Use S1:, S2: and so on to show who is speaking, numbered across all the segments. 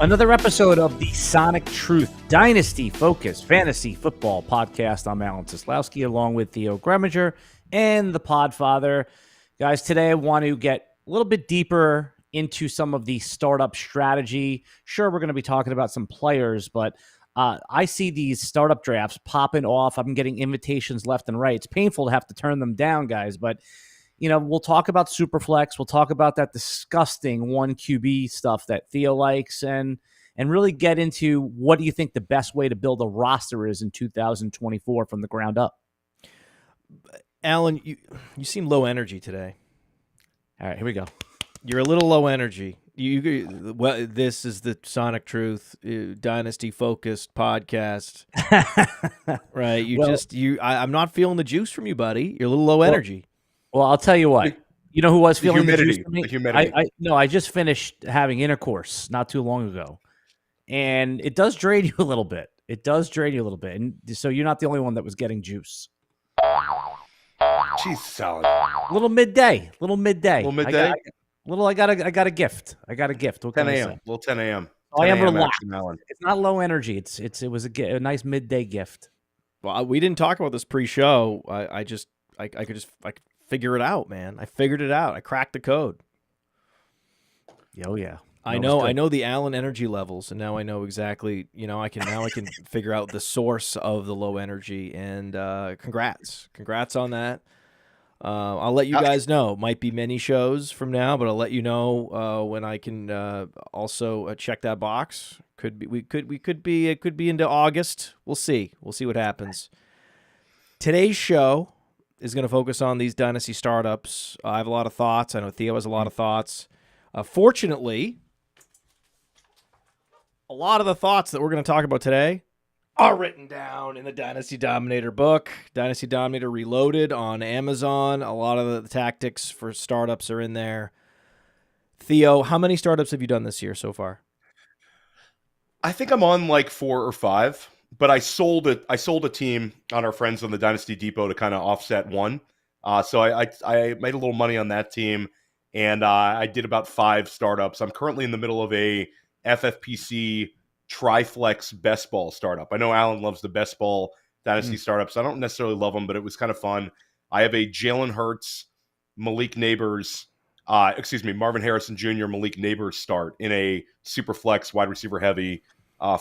S1: Another episode of the Sonic Truth Dynasty Focus Fantasy Football Podcast. I'm Alan Seslowsky along with Theo Gremminger and the Podfather. Guys, today I want to get a little bit deeper into some of the startup strategy. Sure, we're going to be talking about some players, but I see these startup drafts popping off. I'm getting invitations left and right. It's painful to have to turn them down, guys, but you know, we'll talk about superflex. We'll talk about that disgusting 1 QB stuff that Theo likes and really get into what do you think the best way to build a roster is in 2024 from the ground up.
S2: Alan, you seem low energy today.
S1: All right, here we go.
S2: You're a little low energy. Well, this is the Sonic Truth Dynasty focused podcast, right? I'm not feeling the juice from you, buddy. You're a little low energy.
S1: Well, I'll tell you what. You know who was feeling the juice from me?
S3: The humidity.
S1: I just finished having intercourse not too long ago, and it does drain you a little bit. And so you're not the only one that was getting juice.
S3: Cheese salad.
S1: Little midday.
S3: Little midday.
S1: I got a gift. What
S3: 10
S1: can I
S3: a.m.
S1: say?
S3: Little 10 a.m.
S1: I am relaxed. It's not low energy. It was a nice midday gift.
S2: Well, we didn't talk about this pre-show. I could figure it out, man. I figured it out. I cracked the code.
S1: Oh yeah.
S2: I know the Allen energy levels, and now I know exactly, I can figure out the source of the low energy, and congrats on that. I'll let you guys know. Might be many shows from now, but I'll let you know when I can also check that box. It could be into August. We'll see what happens. Today's show is going to focus on these dynasty startups. I have a lot of thoughts. I know Theo has a lot of thoughts. Fortunately, a lot of the thoughts that we're going to talk about today are written down in the Dynasty Dominator book, Dynasty Dominator Reloaded on Amazon. A lot of the tactics for startups are in there. Theo, how many startups have you done this year so far?
S3: I think I'm on like 4 or 5. But I sold a team on our friends on the Dynasty Depot to kind of offset one. So I made a little money on that team, and I did about 5 startups. I'm currently in the middle of a FFPC Triflex bestball startup. I know Alan loves the bestball Dynasty startups. I don't necessarily love them, but it was kind of fun. I have a Jalen Hurts, Marvin Harrison Jr., Malik Neighbors start in a superflex wide receiver heavy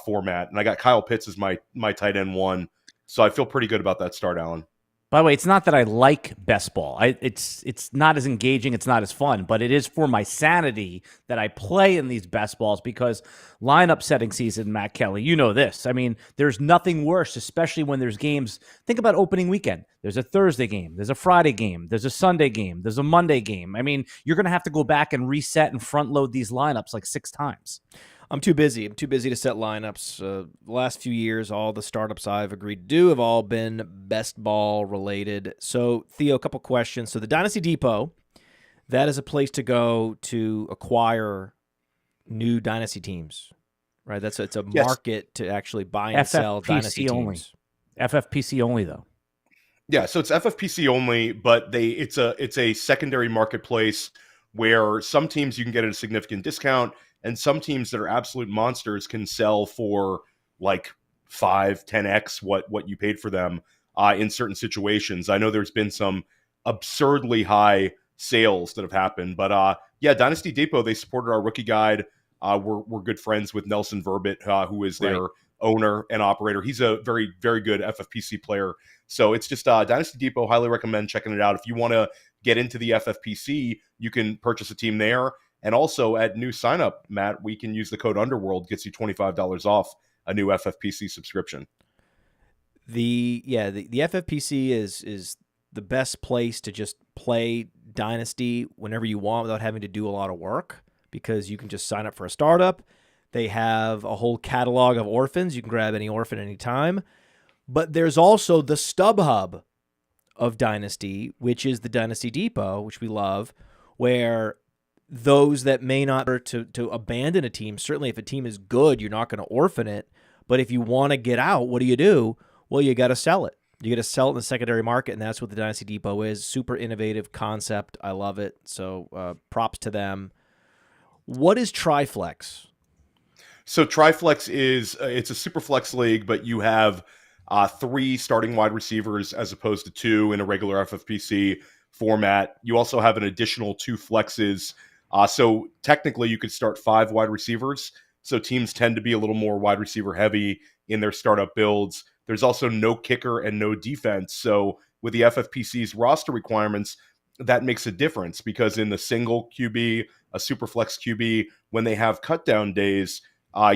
S3: format, and I got Kyle Pitts as my tight end 1, so I feel pretty good about that start, Alan.
S1: By the way, it's not that I like best ball. It's not as engaging, it's not as fun, but it is for my sanity that I play in these best balls because lineup setting season, Matt Kelly, you know this. I mean, there's nothing worse, especially when there's games. Think about opening weekend. There's a Thursday game, there's a Friday game, there's a Sunday game, there's a Monday game. I mean, you're going to have to go back and reset and front load these lineups like 6 times.
S2: I'm too busy to set lineups. The last few years, all the startups I've agreed to do have all been best ball related. So, Theo, a couple questions. So, the Dynasty Depot, that is a place to go to acquire new dynasty teams, right? It's a market to actually buy and sell dynasty
S1: only.
S2: teams.
S1: FFPC only, though.
S3: Yeah, so it's FFPC only, but it's a secondary marketplace where some teams you can get at a significant discount. And some teams that are absolute monsters can sell for like 5-10x what you paid for them in certain situations. I know there's been some absurdly high sales that have happened. But Dynasty Depot, they supported our rookie guide. We're good friends with Nelson Verbit, who is their owner and operator. He's a very, very good FFPC player. So it's just Dynasty Depot. Highly recommend checking it out. If you want to get into the FFPC, you can purchase a team there. And also at new sign up, Matt, we can use the code Underworld, gets you $25 off a new FFPC subscription.
S2: The FFPC is the best place to just play Dynasty whenever you want without having to do a lot of work because you can just sign up for a startup. They have a whole catalog of orphans. You can grab any orphan anytime. But there's also the StubHub of Dynasty, which is the Dynasty Depot, which we love, where those that may not to abandon a team, certainly if a team is good, you're not going to orphan it. But if you want to get out, what do? Well, you got to sell it. You got to sell it in the secondary market, and that's what the Dynasty Depot is. Super innovative concept. I love it. So props to them. What is Triflex?
S3: So Triflex is it's a super flex league, but you have 3 starting wide receivers as opposed to 2 in a regular FFPC format. You also have an additional 2 flexes. So technically, you could start 5 wide receivers. So teams tend to be a little more wide receiver heavy in their startup builds. There's also no kicker and no defense. So with the FFPC's roster requirements, that makes a difference because in the single QB, a super flex QB, when they have cut down days,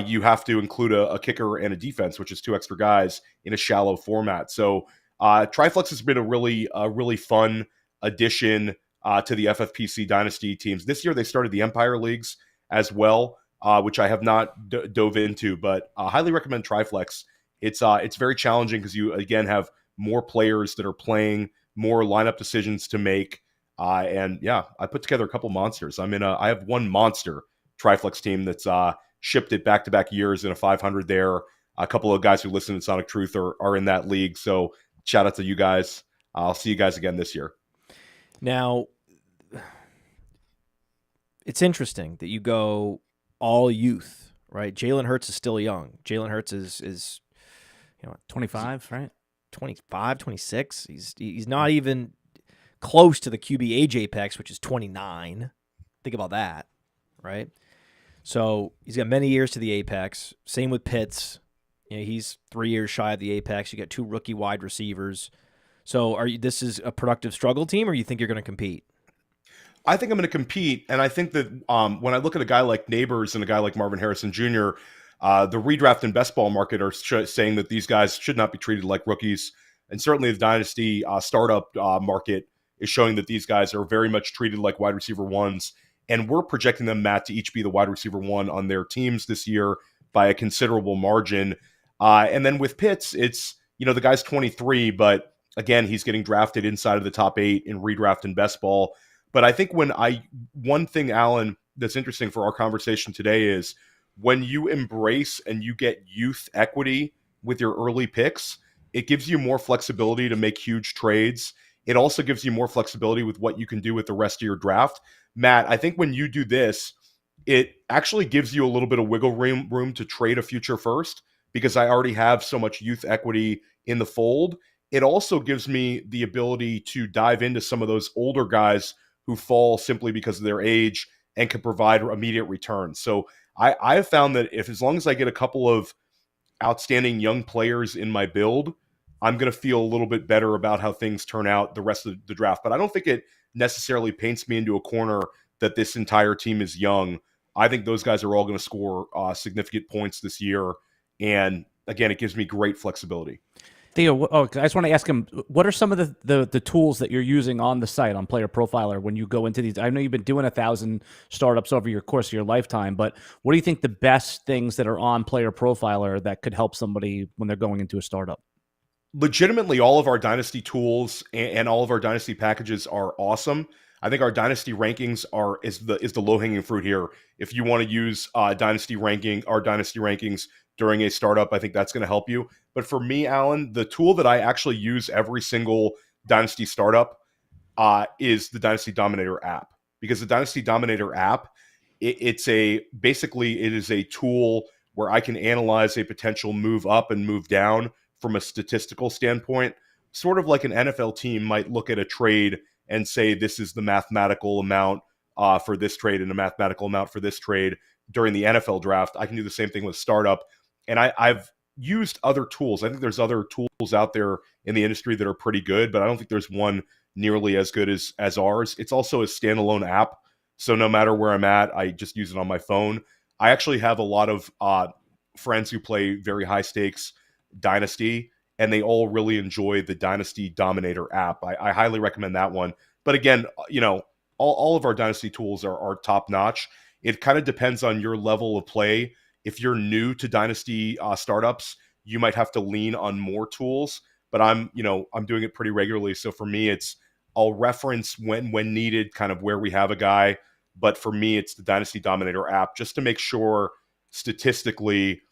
S3: you have to include a kicker and a defense, which is 2 extra guys in a shallow format. So Triflex has been a really fun addition to the FFPC Dynasty teams. This year they started the Empire Leagues as well, which I have not dove into, but highly recommend Triflex. It's very challenging because you, again, have more players that are playing, more lineup decisions to make. And yeah, I put together a couple monsters. I have one monster Triflex team that's shipped it back-to-back years in a 500 there. A couple of guys who listen to Sonic Truth are in that league. So shout out to you guys. I'll see you guys again this year.
S2: Now, it's interesting that you go all youth, right? Jalen Hurts is still young. Jalen Hurts is
S1: 25, right?
S2: 25, 26. He's not even close to the QB age apex, which is 29. Think about that, right? So he's got many years to the apex. Same with Pitts. He's 3 years shy of the apex. You got 2 rookie wide receivers. So this is a productive struggle team, or you think you're going to compete?
S3: I think I'm going to compete, and I think that when I look at a guy like Neighbors and a guy like Marvin Harrison Jr., the redraft and best ball market are saying that these guys should not be treated like rookies, and certainly the Dynasty startup market is showing that these guys are very much treated like wide receiver ones, and we're projecting them, Matt, to each be the wide receiver 1 on their teams this year by a considerable margin. And then with Pitts, it's, the guy's 23, but again, he's getting drafted inside of the top 8 in redraft and best ball. But I think one thing, Alan, that's interesting for our conversation today is when you embrace and you get youth equity with your early picks, it gives you more flexibility to make huge trades. It also gives you more flexibility with what you can do with the rest of your draft. Matt, I think when you do this, it actually gives you a little bit of wiggle room to trade a future first because I already have so much youth equity in the fold. It also gives me the ability to dive into some of those older guys who fall simply because of their age and can provide immediate returns. So I have found that as long as I get a couple of outstanding young players in my build, I'm going to feel a little bit better about how things turn out the rest of the draft. But I don't think it necessarily paints me into a corner that this entire team is young. I think those guys are all going to score significant points this year. And again, it gives me great flexibility.
S1: Theo, I just want to ask him, what are some of the tools that you're using on the site, on Player Profiler, when you go into these? I know you've been doing 1,000 startups over your course of your lifetime, but what do you think the best things that are on Player Profiler that could help somebody when they're going into a startup?
S3: Legitimately, all of our Dynasty tools and all of our Dynasty packages are awesome. I think our Dynasty rankings is the low-hanging fruit here. If you want to use our Dynasty rankings during a startup, I think that's going to help you. But for me, Alan, the tool that I actually use every single Dynasty startup is the Dynasty Dominator app. Because the Dynasty Dominator app, it is a tool where I can analyze a potential move up and move down from a statistical standpoint. Sort of like an NFL team might look at a trade and say, this is the mathematical amount for this trade and a mathematical amount for this trade during the NFL draft. I can do the same thing with startup. And I've used other tools. I think there's other tools out there in the industry that are pretty good, but I don't think there's one nearly as good as ours. It's also a standalone app. So no matter where I'm at, I just use it on my phone. I actually have a lot of friends who play very high stakes Dynasty, and they all really enjoy the Dynasty Dominator app. I highly recommend that one. But again, all of our Dynasty tools are top notch. It kind of depends on your level of play. If you're new to Dynasty startups, you might have to lean on more tools, but I'm doing it pretty regularly. So for me, I'll reference when needed, kind of where we have a guy. But for me, it's the Dynasty Dominator app just to make sure statistically,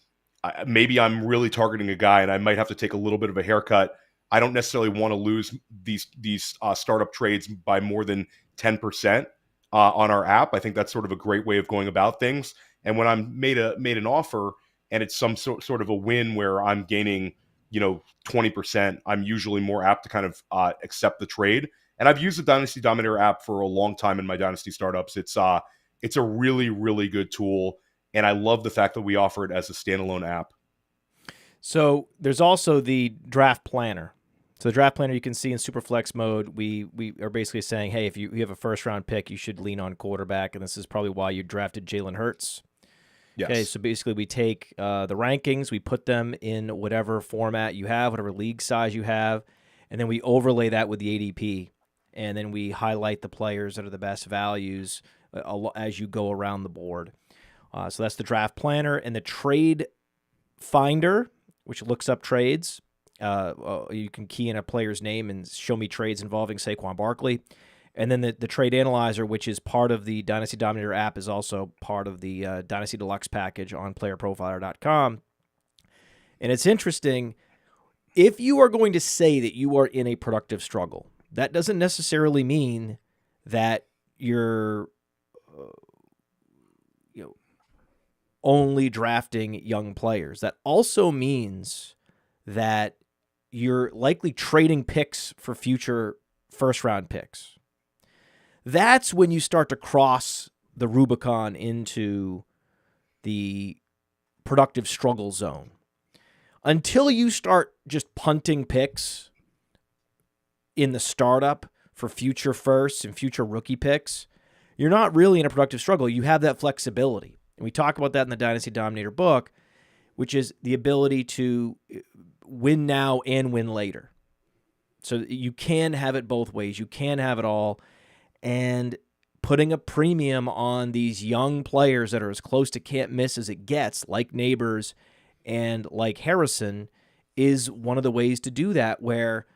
S3: maybe I'm really targeting a guy and I might have to take a little bit of a haircut. I don't necessarily want to lose these startup trades by more than 10% on our app. I think that's sort of a great way of going about things. And when I'm made an offer and it's some sort of a win where I'm gaining, 20%, I'm usually more apt to kind of accept the trade. And I've used the Dynasty Dominator app for a long time in my Dynasty startups. It's a really, really good tool. And I love the fact that we offer it as a standalone app.
S2: So there's also the draft planner. So the draft planner you can see in superflex mode. We are basically saying, hey, if you have a first-round pick, you should lean on quarterback, and this is probably why you drafted Jalen Hurts.
S3: Yes.
S2: Okay, so basically we take the rankings, we put them in whatever format you have, whatever league size you have, and then we overlay that with the ADP, and then we highlight the players that are the best values as you go around the board. So that's the draft planner. And the trade finder, which looks up trades. You can key in a player's name and show me trades involving Saquon Barkley. And then the trade analyzer, which is part of the Dynasty Dominator app, is also part of the Dynasty Deluxe package on PlayerProfiler.com. And it's interesting, if you are going to say that you are in a productive struggle, that doesn't necessarily mean that you're only drafting young players. That also means that you're likely trading picks for future first-round picks. That's when you start to cross the Rubicon into the productive struggle zone. Until you start just punting picks in the startup for future firsts and future rookie picks, you're not really in a productive struggle. You have that flexibility. And we talk about that in the Dynasty Dominator book, which is the ability to win now and win later. So you can have it both ways. You can have it all. And putting a premium on these young players that are as close to can't miss as it gets, like Neighbors and like Harrison, is one of the ways to do that, where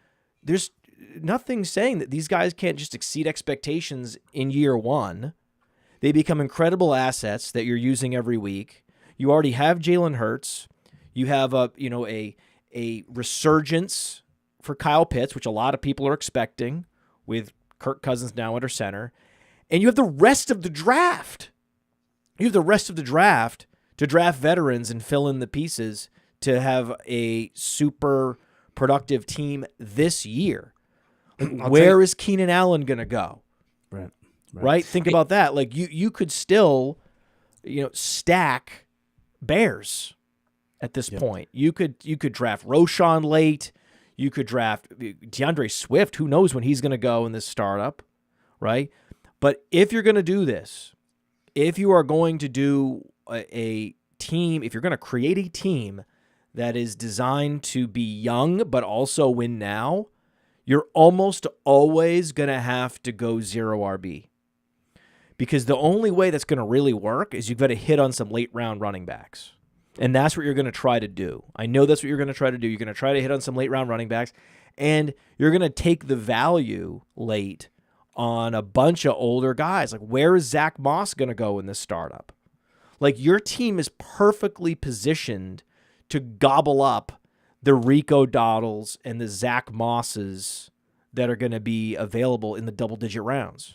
S2: there's nothing saying that these guys can't just exceed expectations in year one. They become incredible assets that you're using every week. You already have Jalen Hurts. You have a resurgence for Kyle Pitts, which a lot of people are expecting, with Kirk Cousins now under center. And you have the rest of the draft. You have the rest of the draft to draft veterans and fill in the pieces to have a super productive team this year. Where is Keenan Allen going to go? Right? Think about that. Like you could still, stack Bears at this point. You could draft Roshan late. You could draft DeAndre Swift. Who knows when he's going to go in this startup, right? But if you're going to do this, if you are going to do a team, if you're going to create a team that is designed to be young but also win now, you're almost always going to have to go zero RB. Because the only way that's going to really work is you've got to hit on some late-round running backs. And that's what you're going to try to do. I know that's what you're going to try to do. You're going to try to hit on some late-round running backs, and you're going to take the value late on a bunch of older guys. Like, where is Zach Moss going to go in this startup? Like, your team is perfectly positioned to gobble up the Rico Doddles and the Zach Mosses that are going to be available in the double-digit rounds.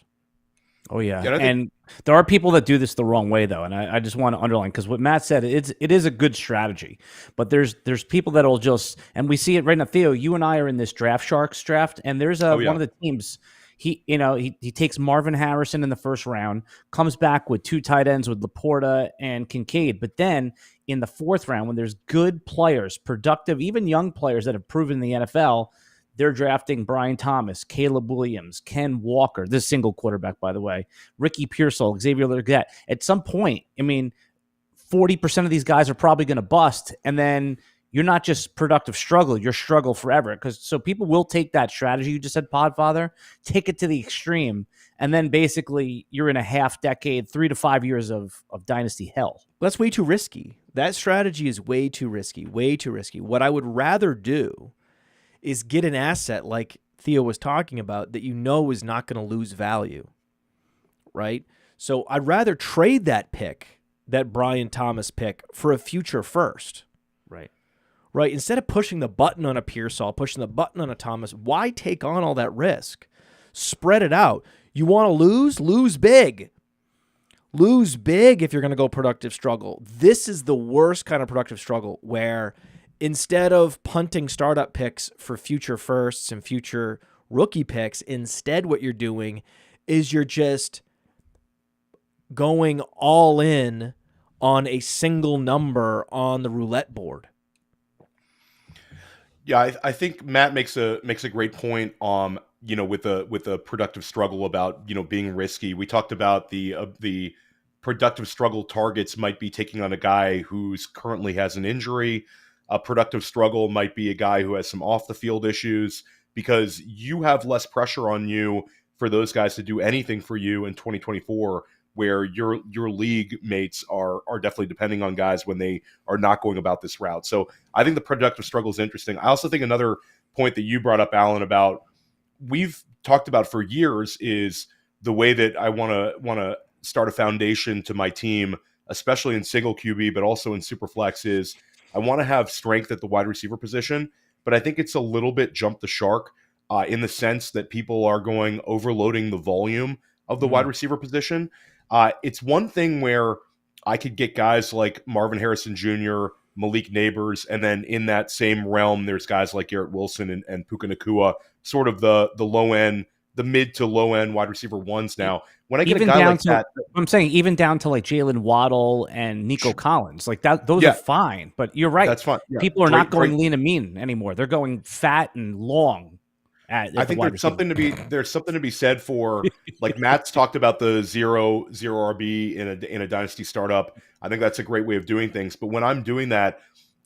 S1: Oh, yeah. And there are people that do this the wrong way, though. And I just want to underline, because what Matt said, it is a good strategy. But there's people that will just, and we see it right now. Theo, you and I are in this Draft Sharks draft, and there's one of the teams, he takes Marvin Harrison in the first round, comes back with two tight ends with Laporta and Kincaid. But then in the fourth round, when there's good players, productive, even young players that have proven in the NFL, they're drafting Brian Thomas, Caleb Williams, Ken Walker, this single quarterback, by the way, Ricky Pearsall, Xavier Leggett. At some point, 40% of these guys are probably going to bust, and then you're not just productive struggle, you're struggle forever. So people will take that strategy you just said, Podfather, take it to the extreme, and then basically you're in a half decade, 3 to 5 years of dynasty hell.
S2: That's way too risky. That strategy is way too risky, way too risky. What I would rather do is get an asset like Theo was talking about that is not going to lose value, right? So I'd rather trade that pick, that Brian Thomas pick, for a future first. Right? Instead of pushing the button on a Pearsall, pushing the button on a Thomas, why take on all that risk? Spread it out. You want to lose? Lose big. Lose big if you're going to go productive struggle. This is the worst kind of productive struggle where instead of punting startup picks for future firsts and future rookie picks, instead what you're doing is you're just going all in on a single number on the roulette board.
S3: Yeah, I think Matt makes a great point. With a productive struggle about being risky. We talked about the productive struggle targets might be taking on a guy who's currently has an injury. A productive struggle might be a guy who has some off the field issues, because you have less pressure on you for those guys to do anything for you in 2024, where your league mates are definitely depending on guys when they are not going about this route. So I think the productive struggle is interesting. I also think another point that you brought up, Alan, about we've talked about for years is the way that I want to start a foundation to my team, especially in single QB, but also in superflex, is I want to have strength at the wide receiver position. But I think it's a little bit jump the shark in the sense that people are overloading the volume of the wide receiver position. It's one thing where I could get guys like Marvin Harrison Jr., Malik Neighbors, and then in that same realm, there's guys like Garrett Wilson and Puka Nacua, sort of the low end, the mid to low end wide receiver ones now. When I get
S1: even
S3: a guy
S1: down
S3: like
S1: to,
S3: that,
S1: I'm saying even down to like Jalen Waddle and Nico Collins, like that, those are fine. But you're right.
S3: That's fine. Yeah.
S1: People are not going lean and mean anymore. They're going fat and long. I think
S3: there's something to be said for, like Matt's talked about the zero RB in a dynasty startup. I think that's a great way of doing things. But when I'm doing that,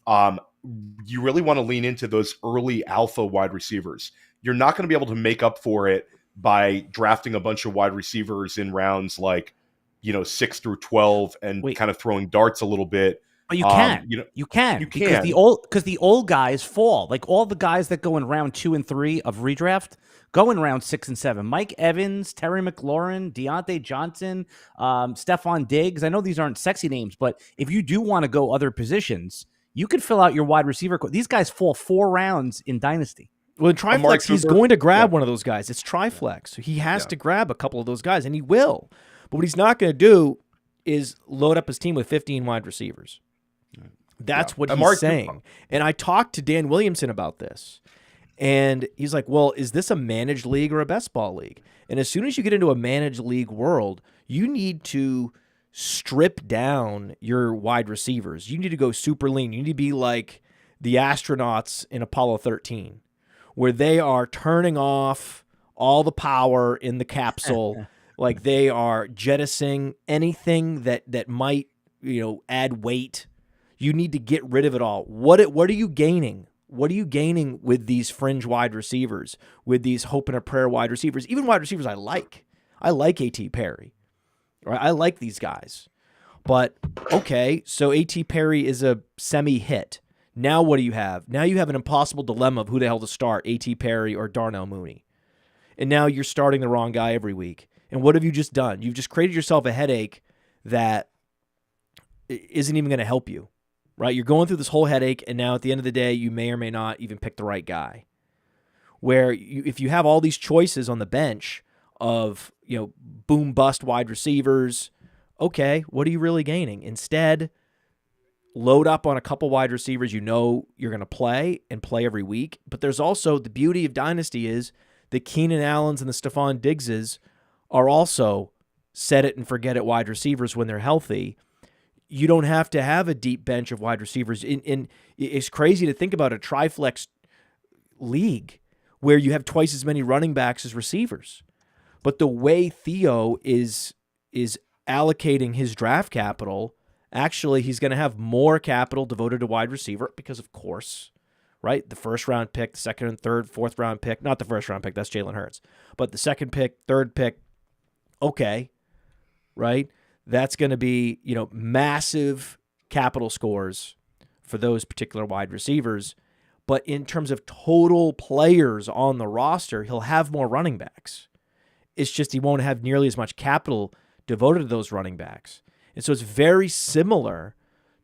S3: you really want to lean into those early alpha wide receivers. You're not going to be able to make up for it by drafting a bunch of wide receivers in rounds like 6 through 12 and kind of throwing darts a little bit.
S1: But you can. You can because the old guys fall. Like all the guys that go in round 2 and 3 of redraft go in round 6 and 7. Mike Evans, Terry McLaurin, Deontay Johnson, Stephon Diggs. I know these aren't sexy names, but if you do want to go other positions, you could fill out your wide receiver. These guys fall 4 rounds in Dynasty.
S2: Well, in Triflex, he's going to grab one of those guys. It's Triflex. So he has to grab a couple of those guys, and he will. But what he's not going to do is load up his team with 15 wide receivers. That's what he's saying. And I talked to Dan Williamson about this. And he's like, well, is this a managed league or a best ball league? And as soon as you get into a managed league world, you need to strip down your wide receivers. You need to go super lean. You need to be like the astronauts in Apollo 13, where they are turning off all the power in the capsule, like they are jettisoning anything that might, add weight. You need to get rid of it all. What are you gaining? What are you gaining with these fringe wide receivers, with these hope and a prayer wide receivers, even wide receivers I like? I like A.T. Perry. Right? I like these guys. But, okay, so A.T. Perry is a semi-hit. Now what do you have? Now you have an impossible dilemma of who the hell to start, A.T. Perry or Darnell Mooney. And now you're starting the wrong guy every week. And what have you just done? You've just created yourself a headache that isn't even going to help you. Right? You're going through this whole headache, and now at the end of the day, you may or may not even pick the right guy. Where if you have all these choices on the bench of, boom bust wide receivers, okay, what are you really gaining? Instead, load up on a couple wide receivers you're going to play and play every week. But there's also the beauty of Dynasty is the Keenan Allens and the Stephon Diggses are also set it and forget it wide receivers when they're healthy. You don't have to have a deep bench of wide receivers. It's crazy to think about a triflex league where you have twice as many running backs as receivers. But the way Theo is allocating his draft capital, actually he's going to have more capital devoted to wide receiver because, of course, right, the first round pick, the second and third, fourth round pick, not the first round pick, that's Jalen Hurts, but the second pick, third pick, okay, right? That's going to be, massive capital scores for those particular wide receivers. But in terms of total players on the roster, he'll have more running backs. It's just he won't have nearly as much capital devoted to those running backs. And so it's very similar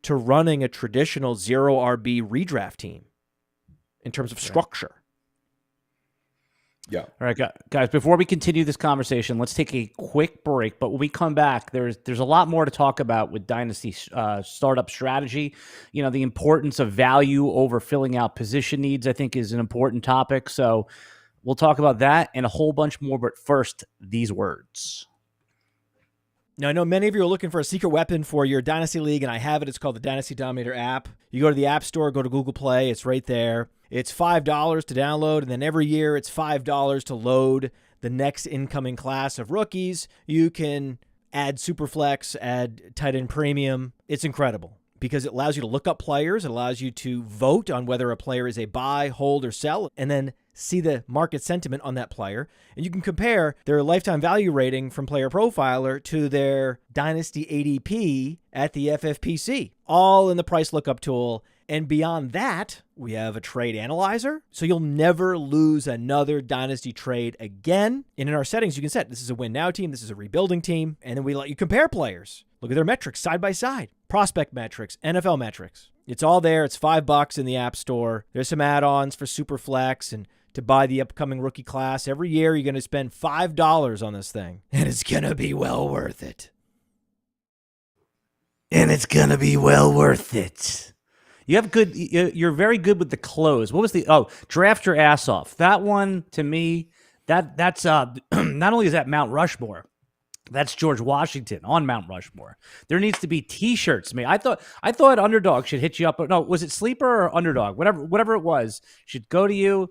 S2: to running a traditional 0 RB redraft team in terms of structure.
S3: Yeah.
S1: All right, guys, before we continue this conversation, let's take a quick break. But when we come back, there's a lot more to talk about with Dynasty startup strategy. You know, the importance of value over filling out position needs, I think, is an important topic. So we'll talk about that and a whole bunch more. But first, these words.
S2: Now, I know many of you are looking for a secret weapon for your Dynasty League, and I have it. It's called the Dynasty Dominator app. You go to the App Store, go to Google Play. It's right there. It's $5 to download, and then every year it's $5 to load the next incoming class of rookies. You can add superflex, add tight end premium. It's incredible because it allows you to look up players. It allows you to vote on whether a player is a buy, hold, or sell, and then see the market sentiment on that player. And you can compare their lifetime value rating from PlayerProfiler to their Dynasty ADP at the FFPC, all in the price lookup tool. And beyond that, we have a trade analyzer, so you'll never lose another Dynasty trade again. And in our settings, you can set this is a win now team, this is a rebuilding team, and then we let you compare players. Look at their metrics side by side, prospect metrics, NFL metrics. It's all there. It's $5 in the App Store. There's some add-ons for Superflex and to buy the upcoming rookie class. Every year, you're going to spend $5 on this thing, and it's going to be well worth it.
S1: And it's going to be well worth it. You have good. You're very good with the close. What was draft your ass off? That one to me, that's not only is that Mount Rushmore, that's George Washington on Mount Rushmore. There needs to be T-shirts made. I thought Underdog should hit you up. No, was it Sleeper or Underdog? Whatever it was, should go to you,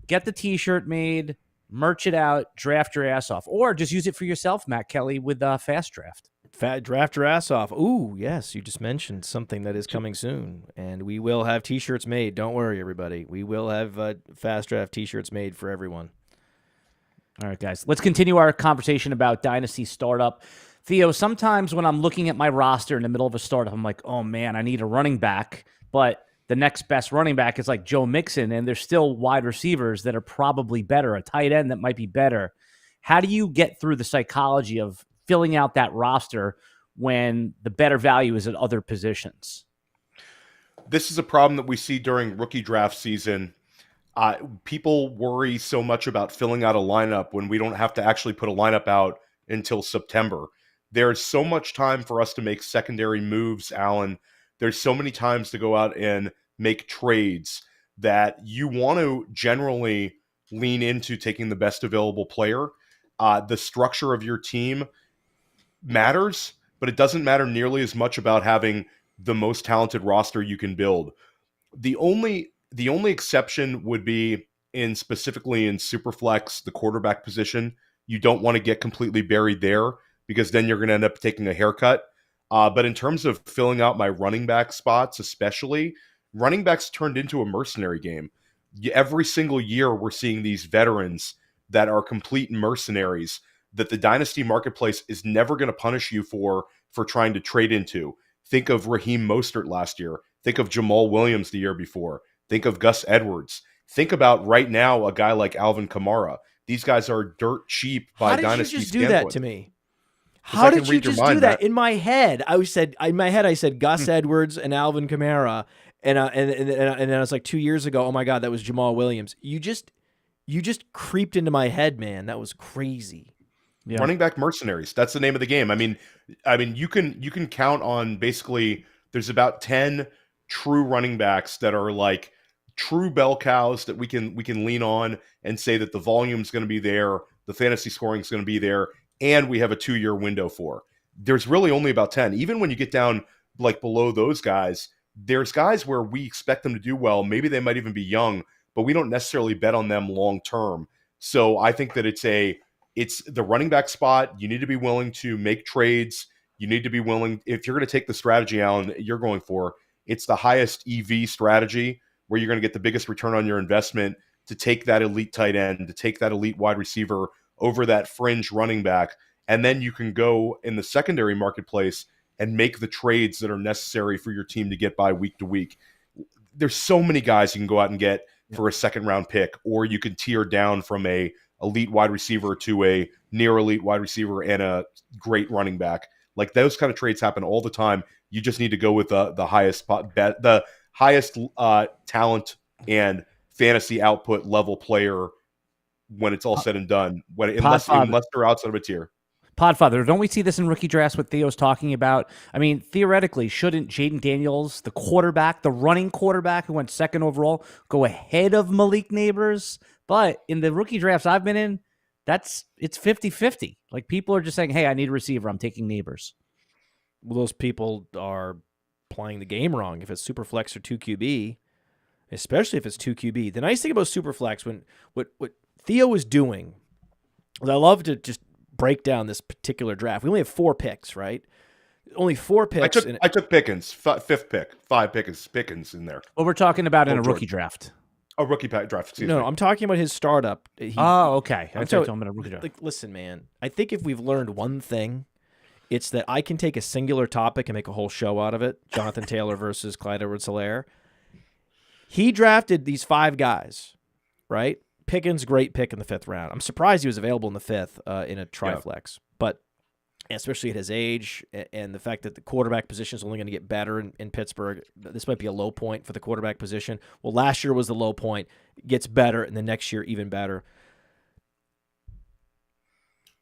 S1: get the T-shirt made, merch it out, draft your ass off, or just use it for yourself, Matt Kelly, with Fast Draft.
S2: Draft your ass off. Ooh, yes, you just mentioned something that is coming soon, and we will have T-shirts made. Don't worry, everybody. We will have Fast Draft T-shirts made for everyone.
S1: All right, guys. Let's continue our conversation about Dynasty Startup. Theo, sometimes when I'm looking at my roster in the middle of a startup, I'm like, oh, man, I need a running back, but the next best running back is like Joe Mixon, and there's still wide receivers that are probably better, a tight end that might be better. How do you get through the psychology of filling out that roster when the better value is at other positions?
S3: This is a problem that we see during rookie draft season. People worry so much about filling out a lineup when we don't have to actually put a lineup out until September. There's so much time for us to make secondary moves, Alan. There's so many times to go out and make trades that you want to generally lean into taking the best available player. The structure of your team matters, but it doesn't matter nearly as much about having the most talented roster you can build. The only exception would be specifically in Superflex, the quarterback position. You don't want to get completely buried there because then you're going to end up taking a haircut. But in terms of filling out my running back spots, especially, running backs turned into a mercenary game. Every single year we're seeing these veterans that are complete mercenaries that the Dynasty marketplace is never going to punish you for trying to trade into. Think of Raheem Mostert last year. Think of Jamal Williams the year before. Think of Gus Edwards. Think about right now a guy like Alvin Kamara. These guys are dirt cheap by Dynasty standpoint.
S2: How did you just do that to me? How did you just do that? In my head, I said Gus Edwards and Alvin Kamara, and then I was like 2 years ago, oh my God, that was Jamal Williams. You just creeped into my head, man. That was crazy.
S3: Yeah. Running back mercenaries. That's the name of the game. I mean, you can count on basically there's about 10 true running backs that are like true bell cows that we can lean on and say that the volume's going to be there, the fantasy scoring is going to be there, and we have a 2-year window for. There's really only about 10. Even when you get down like below those guys, there's guys where we expect them to do well. Maybe they might even be young, but we don't necessarily bet on them long term. So I think that it's the running back spot. You need to be willing to make trades. You need to be willing, if you're going to take the strategy, Alan, that you're going for, it's the highest EV strategy where you're going to get the biggest return on your investment to take that elite tight end, to take that elite wide receiver over that fringe running back. And then you can go in the secondary marketplace and make the trades that are necessary for your team to get by week to week. There's so many guys you can go out and get for a second round pick, or you can tier down from a elite wide receiver to a near elite wide receiver and a great running back. Like those kind of trades happen all the time. You just need to go with the highest bet, the highest talent and fantasy output level player when it's all said and done, unless they're outside of a tier.
S1: Podfather, don't we see this in rookie drafts, what Theo's talking about? I mean, theoretically, shouldn't Jaden Daniels, the quarterback, the running quarterback who went second overall, go ahead of Malik Neighbors? But in the rookie drafts I've been in, it's 50-50. Like, people are just saying, hey, I need a receiver, I'm taking Neighbors.
S2: Well, those people are playing the game wrong. If it's superflex or 2QB, especially if it's 2QB. The nice thing about superflex, what Theo is doing, is I love to just break down this particular draft. We only have 4 picks, right? Only 4 picks.
S3: I took Pickens, 5th pick, 5 Pickens in there.
S1: Well, we're talking about in a rookie draft.
S3: A rookie draft, excuse me.
S2: No, I'm talking about his startup.
S1: Okay. I'm talking about a rookie draft.
S2: Like, listen, man, I think if we've learned one thing, it's that I can take a singular topic and make a whole show out of it. Jonathan Taylor versus Clyde Edwards-Helaire. He drafted these 5 guys, right? Pickens, great pick in the 5th round. I'm surprised he was available in the 5th in a triflex, but especially at his age and the fact that the quarterback position is only going to get better in Pittsburgh. This might be a low point for the quarterback position. Well, last year was the low point. It gets better, and the next year even better.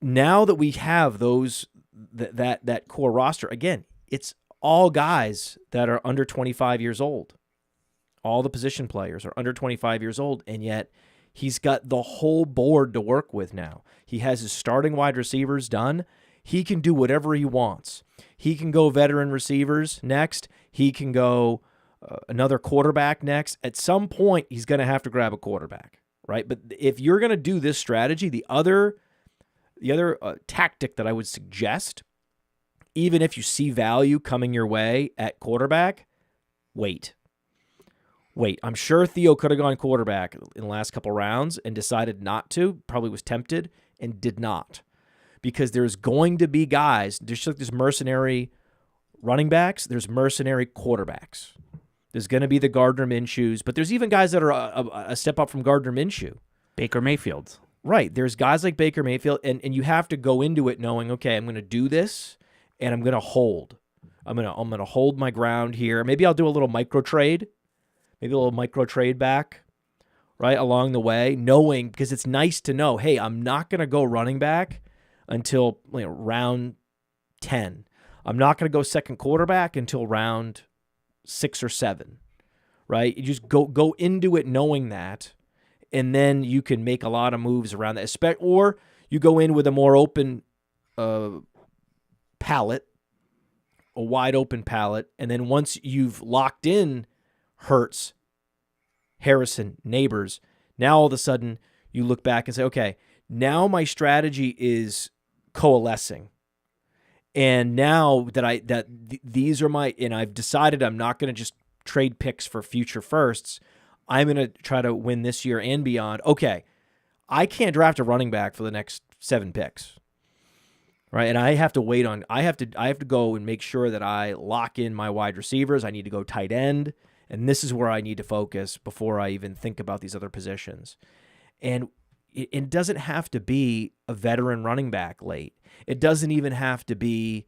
S2: Now that we have that core roster, again, it's all guys that are under 25 years old. All the position players are under 25 years old, and yet he's got the whole board to work with now. He has his starting wide receivers done. He can do whatever he wants. He can go veteran receivers next. He can go another quarterback next. At some point, he's going to have to grab a quarterback, right? But if you're going to do this strategy, the other tactic that I would suggest, even if you see value coming your way at quarterback, wait. I'm sure Theo could have gone quarterback in the last couple rounds and decided not to, probably was tempted and did not. Because there's going to be guys, just like there's mercenary running backs, there's mercenary quarterbacks. There's going to be the Gardner Minshews, but there's even guys that are a step up from Gardner Minshew.
S1: Baker Mayfield.
S2: Right. There's guys like Baker Mayfield, and you have to go into it knowing, okay, I'm going to do this, and I'm going to hold. I'm going to hold my ground here. Maybe I'll do a little micro trade. Maybe a little micro trade back, right, along the way, knowing, because it's nice to know, hey, I'm not going to go running back until round 10. I'm not going to go second quarterback until round 6 or 7, right? You just go into it knowing that, and then you can make a lot of moves around that. Or you go in with a more open palette, a wide open palette, and then once you've locked in Hurts, Harrison, Neighbors, now all of a sudden you look back and say, okay, now my strategy is coalescing. And now that these are and I've decided I'm not going to just trade picks for future firsts. I'm going to try to win this year and beyond. Okay, I can't draft a running back for the next 7 picks. Right? And I have to wait on I have to go and make sure that I lock in my wide receivers. I need to go tight end. And this is where I need to focus before I even think about these other positions. And it doesn't have to be a veteran running back late. It doesn't even have to be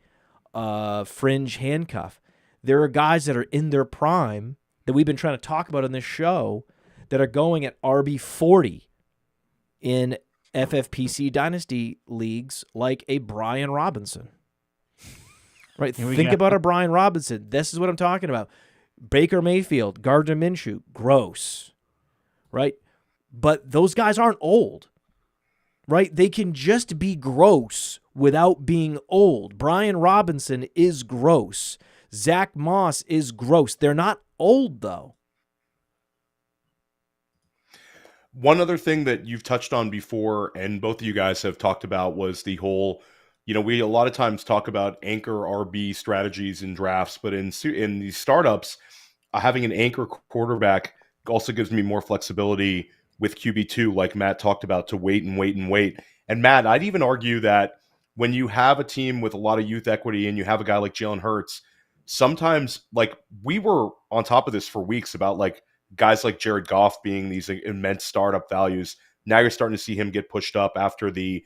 S2: a fringe handcuff. There are guys that are in their prime that we've been trying to talk about on this show that are going at RB40 in FFPC Dynasty leagues, like a Brian Robinson. Right? Think about a Brian Robinson. This is what I'm talking about. Baker Mayfield, Gardner Minshew, gross, right? But those guys aren't old, right? They can just be gross without being old. Brian Robinson is gross. Zach Moss is gross. They're not old, though.
S3: One other thing that you've touched on before, and both of you guys have talked about, was the whole, we a lot of times talk about anchor RB strategies in drafts, but in these startups, having an anchor quarterback also gives me more flexibility with QB2, like Matt talked about, to wait and wait and wait. And Matt, I'd even argue that when you have a team with a lot of youth equity and you have a guy like Jalen Hurts, sometimes, like, we were on top of this for weeks about, like, guys like Jared Goff being these immense startup values. Now you're starting to see him get pushed up after the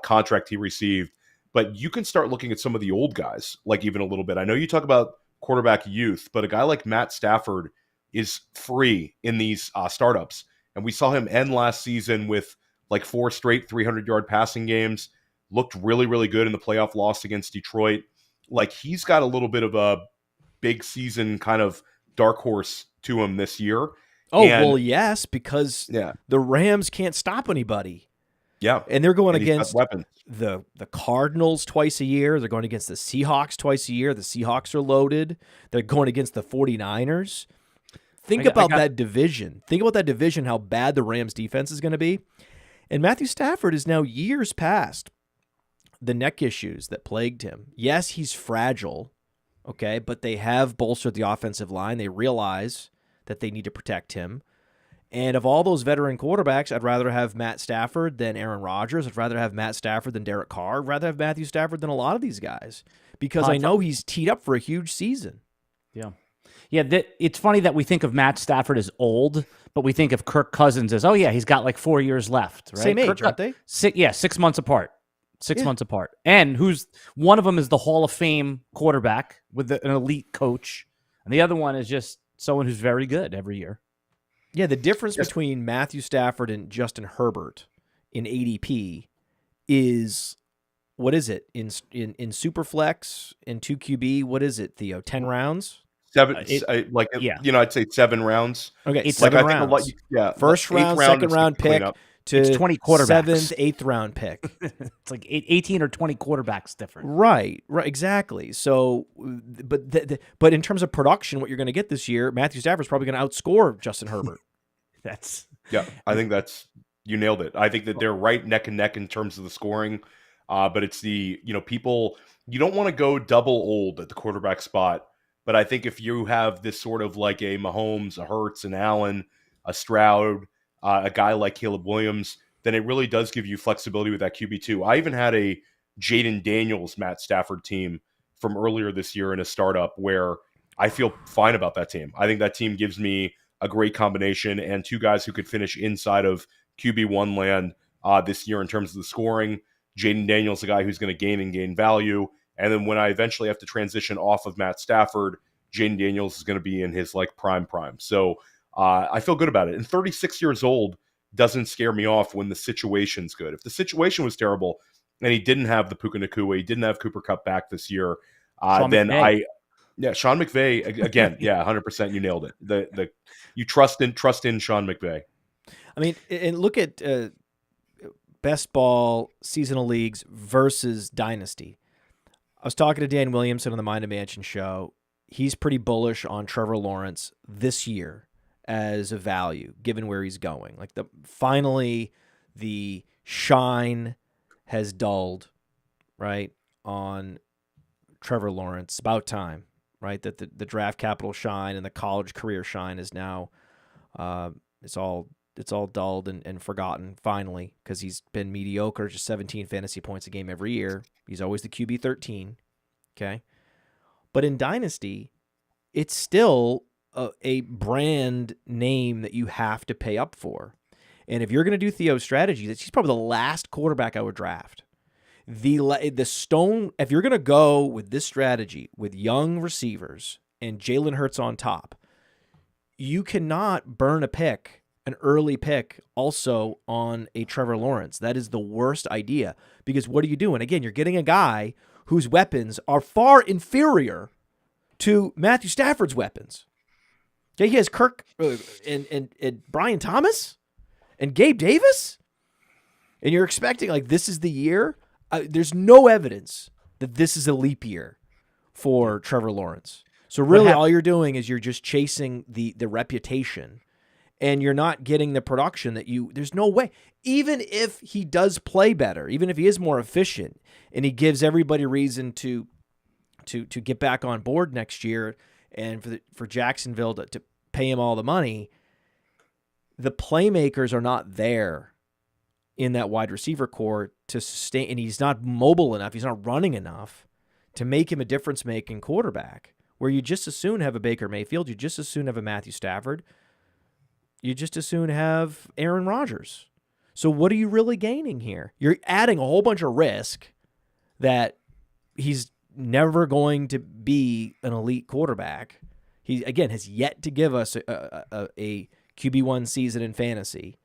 S3: contract he received. But you can start looking at some of the old guys, like, even a little bit. I know you talk about quarterback youth, but a guy like Matt Stafford is free in these startups. And we saw him end last season with like 4 straight 300-yard passing games. Looked really, really good in the playoff loss against Detroit. Like, he's got a little bit of a big season kind of dark horse to him this year.
S2: Oh, well, yes, because
S3: yeah,
S2: the Rams can't stop anybody.
S3: yeah,
S2: And they're going
S3: and
S2: against
S3: weapons.
S2: the Cardinals twice a year. They're going against the Seahawks twice a year. The Seahawks are loaded. They're going against the 49ers. Think about that division. Think about that division, how bad the Rams defense is going to be. And Matthew Stafford is now years past the neck issues that plagued him. Yes, he's fragile, okay, but they have bolstered the offensive line. They realize that they need to protect him. And of all those veteran quarterbacks, I'd rather have Matt Stafford than Aaron Rodgers. I'd rather have Matt Stafford than Derek Carr. I'd rather have Matthew Stafford than a lot of these guys because I know he's teed up for a huge season.
S1: Yeah. Yeah, it's funny that we think of Matt Stafford as old, but we think of Kirk Cousins as, oh, yeah, he's got like 4 years left, right?
S2: Same age, aren't they?
S1: 6 months apart. 6 months apart. And one of them is the Hall of Fame quarterback with an elite coach, and the other one is just someone who's very good every year.
S2: Yeah, the difference between Matthew Stafford and Justin Herbert in ADP is, what is it? In superflex, in 2QB, what is it, Theo? 10 rounds?
S3: 7, I'd say 7 rounds.
S2: Okay,
S3: it's
S2: 7 rounds. First round, second round pick to
S1: it's 20 quarterbacks.
S2: 7th, 8th round pick.
S1: It's like 18 or 20 quarterbacks different.
S2: Right, exactly. So, but in terms of production, what you're going to get this year, Matthew Stafford's probably going to outscore Justin Herbert.
S3: I think you nailed it. I think that they're right neck and neck in terms of the scoring. But it's people, you don't want to go double old at the quarterback spot. But I think if you have this sort of like a Mahomes, a Hurts, an Allen, a Stroud, a guy like Caleb Williams, then it really does give you flexibility with that QB2. I even had a Jaden Daniels, Matt Stafford team from earlier this year in a startup where I feel fine about that team. I think that team gives me a great combination and 2 guys who could finish inside of QB1 land this year in terms of the scoring. Jaden Daniels, a guy who's going to gain value. And then when I eventually have to transition off of Matt Stafford, Jaden Daniels is going to be in his like prime. So I feel good about it. And 36 years old doesn't scare me off when the situation's good. If the situation was terrible and he didn't have the Puka Nacua, he didn't have Cooper Kupp back this year, Sean McVay again. 100%. You nailed it. You trust in Sean McVay.
S2: I mean, and look at best ball seasonal leagues versus Dynasty. I was talking to Dan Williamson on the Mind of Mansion show. He's pretty bullish on Trevor Lawrence this year as a value, given where he's going. Like finally, the shine has dulled, right, on Trevor Lawrence. About time, right, that the draft capital shine and the college career shine is now it's all dulled and forgotten finally because he's been mediocre, just 17 fantasy points a game every year. He's always the QB 13, okay? But in Dynasty, it's still a brand name that you have to pay up for. And if you're going to do Theo's strategy, he's probably the last quarterback I would draft. The stone, if you're going to go with this strategy with young receivers and Jalen Hurts on top, you cannot burn an early pick also on a Trevor Lawrence. That is the worst idea because what are you doing? Again, you're getting a guy whose weapons are far inferior to Matthew Stafford's weapons. Okay, he has Kirk and Brian Thomas and Gabe Davis, and you're expecting like this is the year. There's no evidence that this is a leap year for Trevor Lawrence. So really, all you're doing is you're just chasing the reputation. And you're not getting the production there's no way. Even if he does play better, even if he is more efficient and he gives everybody reason to get back on board next year and for Jacksonville to pay him all the money, the playmakers are not there in that wide receiver core to sustain, and he's not mobile enough, he's not running enough to make him a difference-making quarterback, where you just as soon have a Baker Mayfield, you just as soon have a Matthew Stafford, you just as soon have Aaron Rodgers. So what are you really gaining here? You're adding a whole bunch of risk that he's never going to be an elite quarterback. He, again, has yet to give us a QB1 season in fantasy.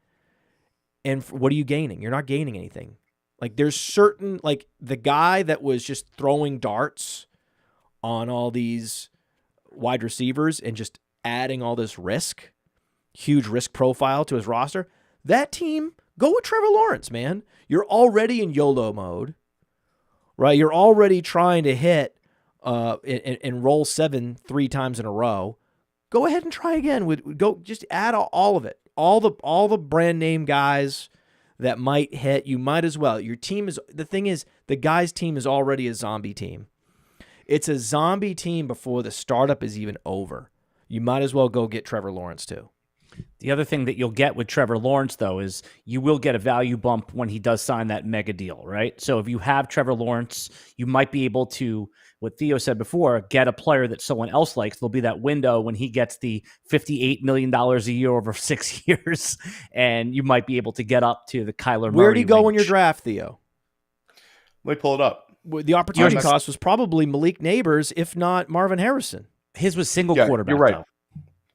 S2: And what are you gaining? You're not gaining anything. Like there's certain, like the guy that was just throwing darts on all these wide receivers and just adding all this risk, huge risk profile to his roster, that team, go with Trevor Lawrence, man. You're already in YOLO mode, right? You're already trying to hit and roll 7 3 times in a row. Go ahead and try again. Go just add all of it. All the brand name guys that might hit, you might as well. Your team is, the thing is, the guy's team is already a zombie team. It's a zombie team before the startup is even over. You might as well go get Trevor Lawrence too.
S1: The other thing that you'll get with Trevor Lawrence, though, is you will get a value bump when he does sign that mega deal, right? So if you have Trevor Lawrence, you might be able to, what Theo said before, get a player that someone else likes. There'll be that window when he gets the $58 million a year over 6 years, and you might be able to get up to the Kyler Murray.
S2: Where'd he go in
S1: range.
S2: your draft, Theo?
S3: Let me pull it up.
S2: The opportunity cost was probably Malik Neighbors, if not Marvin Harrison.
S1: His was single
S3: Yeah,
S1: quarterback.
S3: you're right.
S1: Though.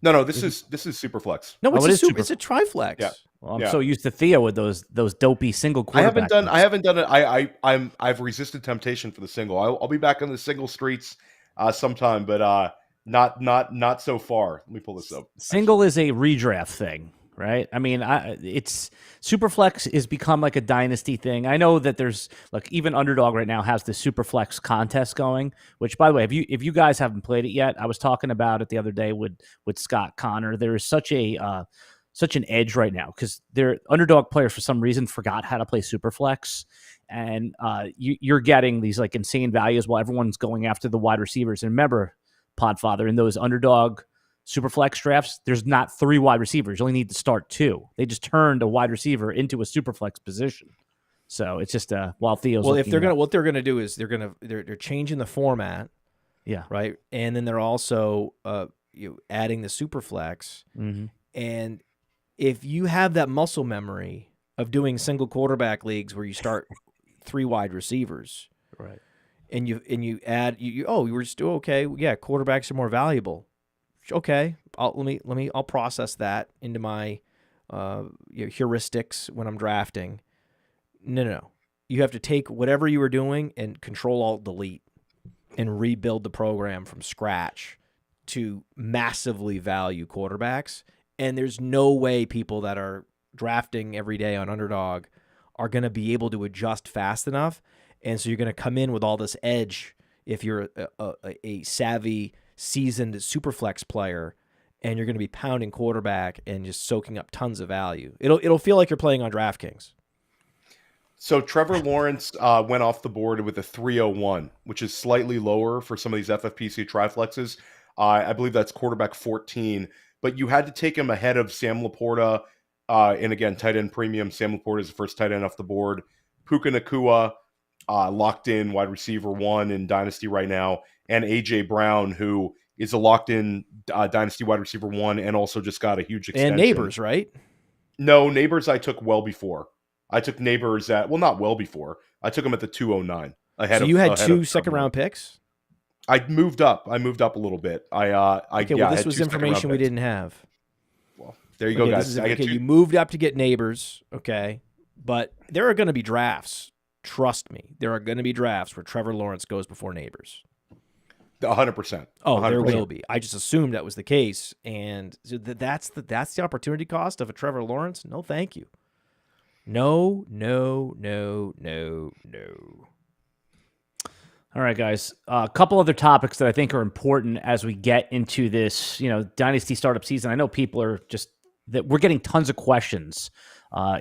S3: No, this is superflex.
S2: No,
S1: it is
S2: it's a triflex.
S3: Yeah.
S1: Well, I'm so used to Theo with those dopey single quarterback.
S3: I haven't done it. I've resisted temptation for the single. I'll be back on the single streets sometime, but not so far. Let me pull this up.
S1: Single is a redraft thing, right? I mean, it's Superflex is become like a dynasty thing. I know that there's like even Underdog right now has the Superflex contest going, which by the way, if you guys haven't played it yet, I was talking about it the other day with Scott Connor. There is such an edge right now because their Underdog players for some reason forgot how to play Superflex, and you're getting these like insane values while everyone's going after the wide receivers. And remember, Podfather, in those Underdog Superflex drafts, there's not 3 wide receivers. You only need to start 2. They just turned a wide receiver into a Superflex position. So it's just while Theo's
S2: what they're gonna do is they're changing the format,
S1: yeah,
S2: right, and then they're also adding the Superflex, and if you have that muscle memory of doing single quarterback leagues where you start 3 wide receivers,
S1: right,
S2: and you add you were just okay, yeah, quarterbacks are more valuable. Okay, I'll process that into my heuristics when I'm drafting. No. You have to take whatever you were doing and Control-Alt-Delete and rebuild the program from scratch to massively value quarterbacks. And there's no way people that are drafting every day on Underdog are going to be able to adjust fast enough. And so you're going to come in with all this edge if you're a savvy, seasoned Superflex player, and you're going to be pounding quarterback and just soaking up tons of value. It'll feel like you're playing on DraftKings.
S3: So Trevor Lawrence went off the board with a 301, which is slightly lower for some of these FFPC triflexes. I believe that's quarterback 14, but you had to take him ahead of Sam Laporta, and again, tight end premium. Sam Laporta is the first tight end off the board. Puka Nacua, locked in wide receiver 1 in Dynasty right now, and A.J. Brown, who is a locked-in Dynasty wide receiver 1 and also just got a huge extension.
S2: And Neighbors, right?
S3: No, Neighbors I took well before. I took Neighbors not well before. I took him at the 209.
S2: So you had 2 second-round picks?
S3: I moved up. I moved up a little bit.
S2: This was information we didn't have.
S3: Well, there you go, guys.
S2: You moved up to get Neighbors, okay? But there are going to be drafts. Trust me, there are going to be drafts where Trevor Lawrence goes before Neighbors.
S3: 100%.
S2: Oh, 100%. There will be. I just assumed that was the case, and so that's the opportunity cost of a Trevor Lawrence. No, thank you. No.
S1: All right, guys. A couple other topics that I think are important as we get into this, Dynasty startup season. I know people are that we're getting tons of questions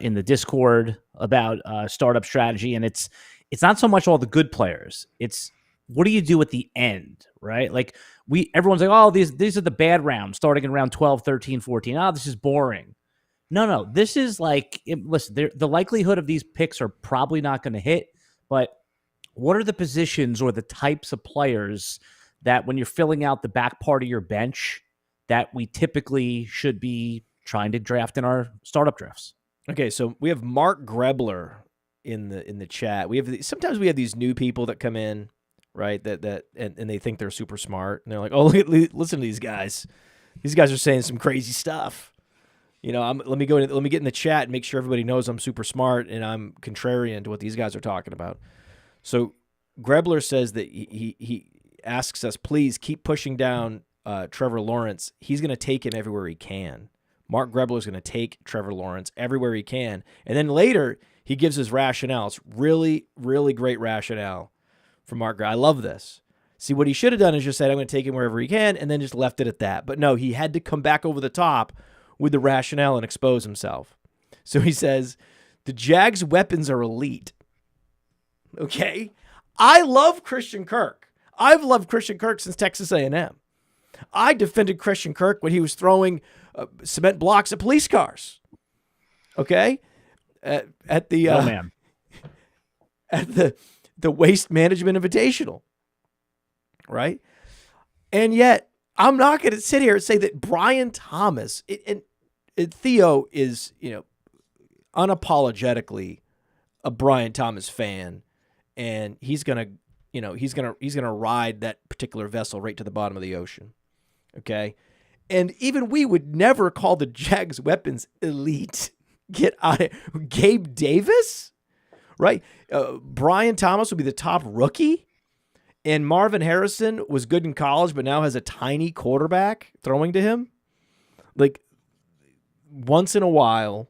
S1: in the Discord about startup strategy, and it's not so much all the good players. It's what do you do at the end, right? Like everyone's like, oh, these are the bad rounds starting in round 12, 13, 14. Oh, this is boring. No. This is like, listen, the likelihood of these picks are probably not going to hit, but what are the positions or the types of players that when you're filling out the back part of your bench that we typically should be trying to draft in our startup drafts?
S2: Okay, so we have Mark Grebler in the chat. Sometimes we have these new people that come in, right? And they think they're super smart, and they're like, "Oh, listen to these guys. These guys are saying some crazy stuff." Let me get in the chat and make sure everybody knows I'm super smart and I'm contrarian to what these guys are talking about. So Grebler says that he asks us, please keep pushing down Trevor Lawrence. He's going to take him everywhere he can. Mark Grebler is going to take Trevor Lawrence everywhere he can. And then later, he gives his rationale. It's really, really great rationale from Mark Grebler. I love this. See, what he should have done is just said, I'm going to take him wherever he can, and then just left it at that. But no, he had to come back over the top with the rationale and expose himself. So he says, the Jags' weapons are elite. Okay? I love Christian Kirk. I've loved Christian Kirk since Texas A&M. I defended Christian Kirk when he was throwing cement blocks at police cars. Okay? At the at the Waste Management Invitational. Right? And yet, I'm not going to sit here and say that Brian Thomas and Theo is, unapologetically a Brian Thomas fan, and he's going to ride that particular vessel right to the bottom of the ocean. Okay? And even we would never call the Jags weapons elite. Get out of Gabe Davis? Right? Brian Thomas would be the top rookie. And Marvin Harrison was good in college, but now has a tiny quarterback throwing to him. Like, once in a while,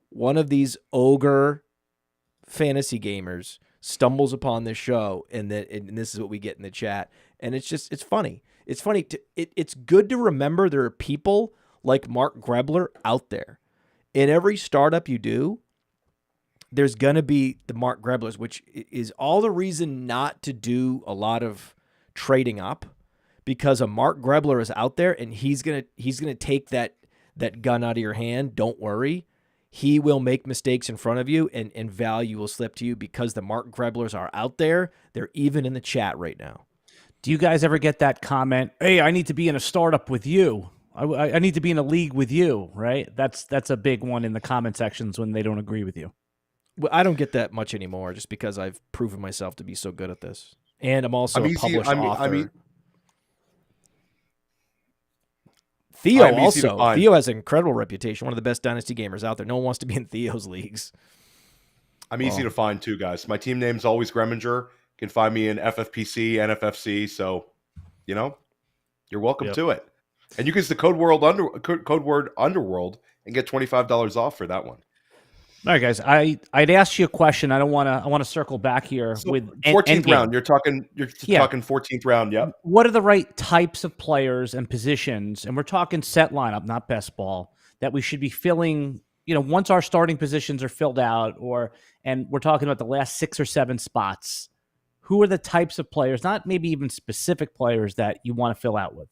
S2: one of these ogre fantasy gamers stumbles upon this show, and this is what we get in the chat. And it's funny. It's funny. It's good to remember there are people like Mark Grebler out there. In every startup you do, there's going to be the Mark Greblers, which is all the reason not to do a lot of trading up, because a Mark Grebler is out there and he's going to take that gun out of your hand. Don't worry. He will make mistakes in front of you and value will slip to you because the Mark Greblers are out there. They're even in the chat right now.
S1: Do you guys ever get that comment, hey, I need to be in a startup with you? I need to be in a league with you, right? That's a big one in the comment sections when they don't agree with you.
S2: Well, I don't get that much anymore just because I've proven myself to be so good at this. And I'm also a published author. Theo has an incredible reputation, one of the best Dynasty gamers out there. No one wants to be in Theo's leagues.
S3: I'm easy to find too, guys. My team name's always Gremminger. You can find me in FFPC, NFFC, so, you're welcome to it. And you can use the code word Underworld and get $25 off for that one.
S1: All right, guys. I'd ask you a question. I want to circle back here with
S3: 14th round. You're talking 14th round. Yep.
S1: What are the right types of players and positions? And we're talking set lineup, not best ball, that we should be filling. Once our starting positions are filled out, and we're talking about the last 6 or 7 spots. Who are the types of players, not maybe even specific players, that you want to fill out with?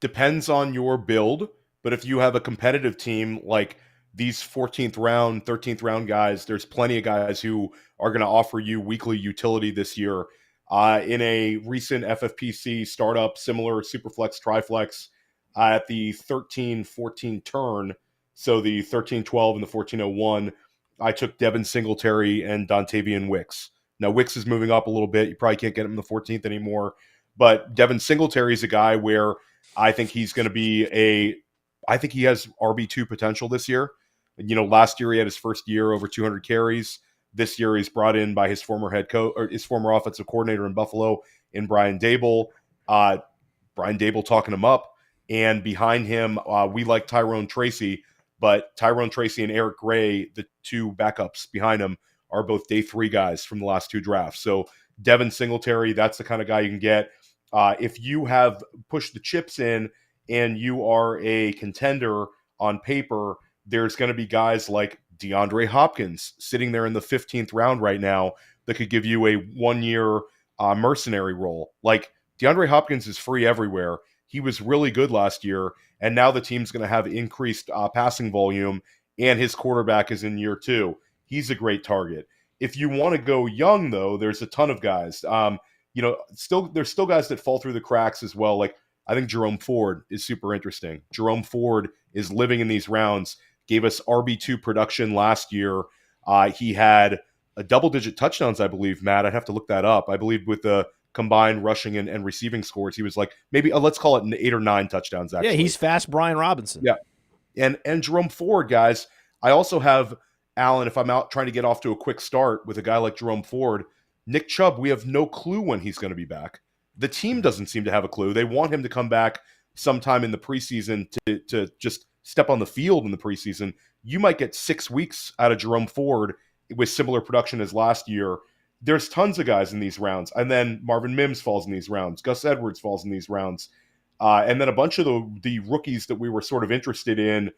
S3: Depends on your build, but if you have a competitive team like these 14th round, 13th round guys, there's plenty of guys who are going to offer you weekly utility this year. In a recent FFPC startup, similar Superflex, Triflex, at the 13-14 turn, so the 13-12 and the 14-01, I took Devin Singletary and Dontavian Wicks. Now, Wicks is moving up a little bit. You probably can't get him in the 14th anymore. But Devin Singletary is a guy where I think he's going to be I think he has RB2 potential this year. Last year he had his first year over 200 carries. This year he's brought in by his former head coach or his former offensive coordinator in Buffalo in Brian Dable. Brian Dable talking him up. And behind him, we like Tyrone Tracy, but Tyrone Tracy and Eric Gray, the two backups behind him, are both day 3 guys from the last 2 drafts. So Devin Singletary, that's the kind of guy you can get. If you have pushed the chips in and you are a contender on paper, there's going to be guys like DeAndre Hopkins sitting there in the 15th round right now that could give you a 1-year mercenary role. Like, DeAndre Hopkins is free everywhere. He was really good last year, and now the team's going to have increased passing volume, and his quarterback is in year 2. He's a great target. If you want to go young, though, there's a ton of guys. There's still guys that fall through the cracks as well. Like, I think Jerome Ford is super interesting. Jerome Ford is living in these rounds. Gave us RB2 production last year. He had a double-digit touchdowns, I believe, Matt. I'd have to look that up. I believe with the combined rushing and receiving scores, he was like maybe, let's call it 8 or 9 touchdowns, actually.
S2: Yeah, he's fast Brian Robinson.
S3: Yeah. And Jerome Ford, guys, I also have, Alan, if I'm out trying to get off to a quick start with a guy like Jerome Ford, Nick Chubb, we have no clue when he's going to be back. The team doesn't seem to have a clue. They want him to come back sometime in the preseason to just step on the field in the preseason. You might get 6 weeks out of Jerome Ford with similar production as last year. There's tons of guys in these rounds. And then Marvin Mims falls in these rounds. Gus Edwards falls in these rounds. And then a bunch of the rookies that we were sort of interested in,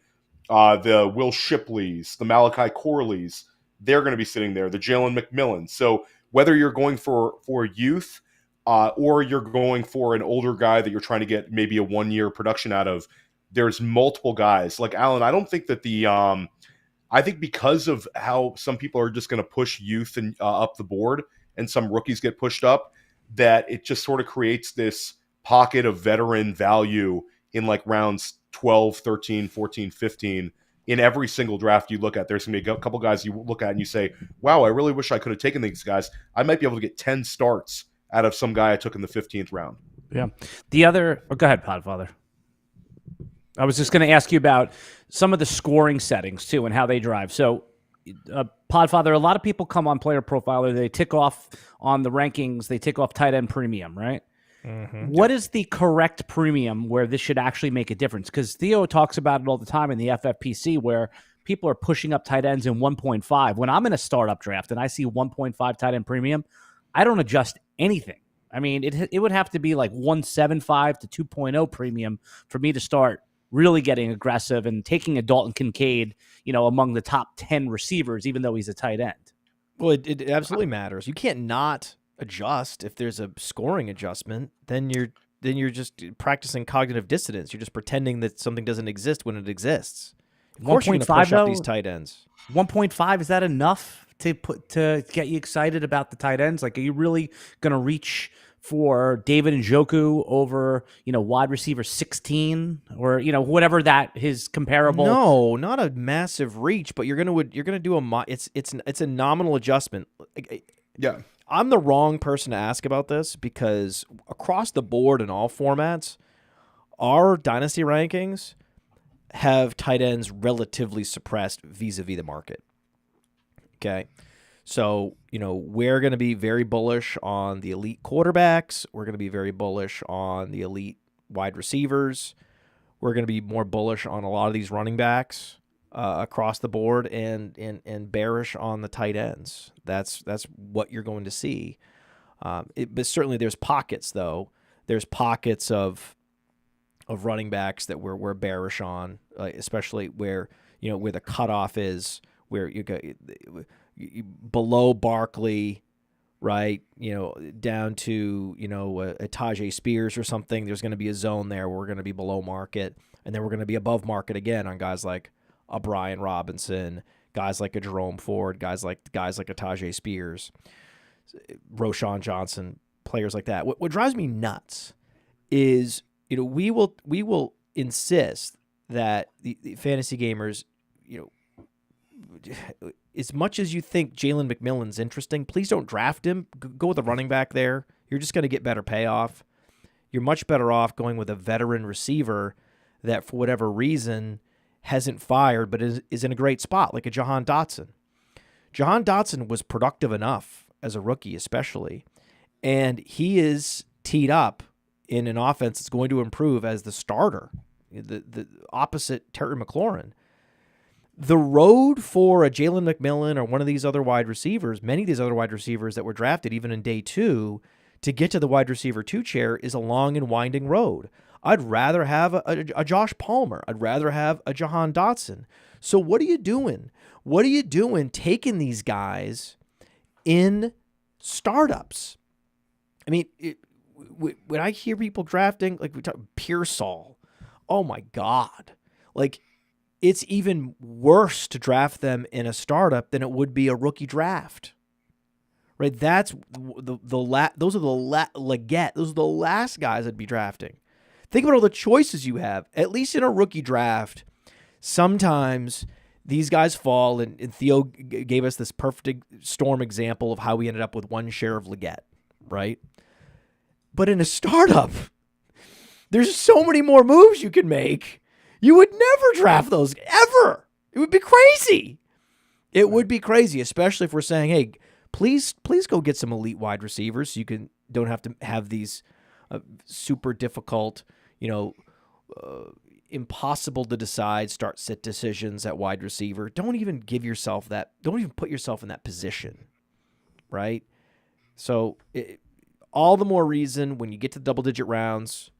S3: the Will Shipleys, the Malachi Corleys, they're going to be sitting there, the Jalen McMillan. So whether you're going for youth or you're going for an older guy that you're trying to get maybe a 1-year production out of, there's multiple guys. Like, Alan, I don't think that I think because of how some people are just going to push youth and up the board and some rookies get pushed up, that it just sort of creates this pocket of veteran value in like rounds 12, 13, 14, 15. In every single draft you look at, there's going to be a couple guys you look at and you say, wow, I really wish I could have taken these guys. I might be able to get 10 starts out of some guy I took in the 15th round.
S1: Yeah. Go ahead, Podfather. I was just going to ask you about some of the scoring settings too and how they drive. So, Podfather, a lot of people come on Player Profiler, they tick off on the rankings, they tick off tight end premium, right? Mm-hmm. What is the correct premium where this should actually make a difference? Because Theo talks about it all the time in the FFPC where people are pushing up tight ends in 1.5. When I'm in a startup draft and I see 1.5 tight end premium, I don't adjust anything. I mean, it would have to be like 1.75 to 2.0 premium for me to start really getting aggressive and taking a Dalton Kincaid, among the top 10 receivers, even though he's a tight end.
S2: Well, it absolutely matters. You can't not adjust. If there's a scoring adjustment, then you're just practicing cognitive dissonance. You're just pretending that something doesn't exist when it exists. Of course, you're going to push up these tight ends.
S1: 1.5, is that enough to get you excited about the tight ends? Like, are you really going to reach for David Njoku over, wide receiver 16 or, whatever that his comparable?
S2: No, not a massive reach, but you're going to do it's a nominal adjustment.
S3: Yeah.
S2: I'm the wrong person to ask about this because across the board in all formats, our dynasty rankings have tight ends relatively suppressed vis-a-vis the market. Okay. So, we're going to be very bullish on the elite quarterbacks. We're going to be very bullish on the elite wide receivers. We're going to be more bullish on a lot of these running backs across the board and bearish on the tight ends. That's what you're going to see. But certainly there's pockets, though. There's pockets of running backs that we're bearish on, especially where the cutoff is, where you go below Barkley, right? Down to a Tajay Spears or something. There's going to be a zone there where we're going to be below market, and then we're going to be above market again on guys like a Brian Robinson, guys like a Jerome Ford, guys like a Tajay Spears, Roschon Johnson, players like that. What drives me nuts is we will insist that the fantasy gamers, as much as you think Jalen McMillan's interesting, please don't draft him. Go with a running back there. You're just going to get better payoff. You're much better off going with a veteran receiver that, for whatever reason, hasn't fired but is in a great spot, like a Jahan Dotson. Jahan Dotson was productive enough as a rookie especially, and he is teed up in an offense that's going to improve as the starter, the opposite Terry McLaurin. The road for a Jalen McMillan or one of these other wide receivers, many of these other wide receivers that were drafted even in day 2, to get to the wide receiver 2 chair is a long and winding road. I'd rather have a Josh Palmer. I'd rather have a Jahan Dotson. So what are you doing? What are you doing taking these guys in startups? I mean, when I hear people drafting, like we talk Pearsall, oh my God. Like, it's even worse to draft them in a startup than it would be a rookie draft. Right? That's those are the last guys I'd be drafting. Think about all the choices you have. At least in a rookie draft, sometimes these guys fall, and Theo gave us this perfect storm example of how we ended up with one share of Leggett, right? But in a startup, there's so many more moves you can make. You would never draft those, ever. It would be crazy. It would be crazy, especially if we're saying, hey, please go get some elite wide receivers so you don't have to have these super difficult, impossible to decide start sit decisions at wide receiver. Don't even put yourself in that position, right? So all the more reason when you get to double-digit rounds,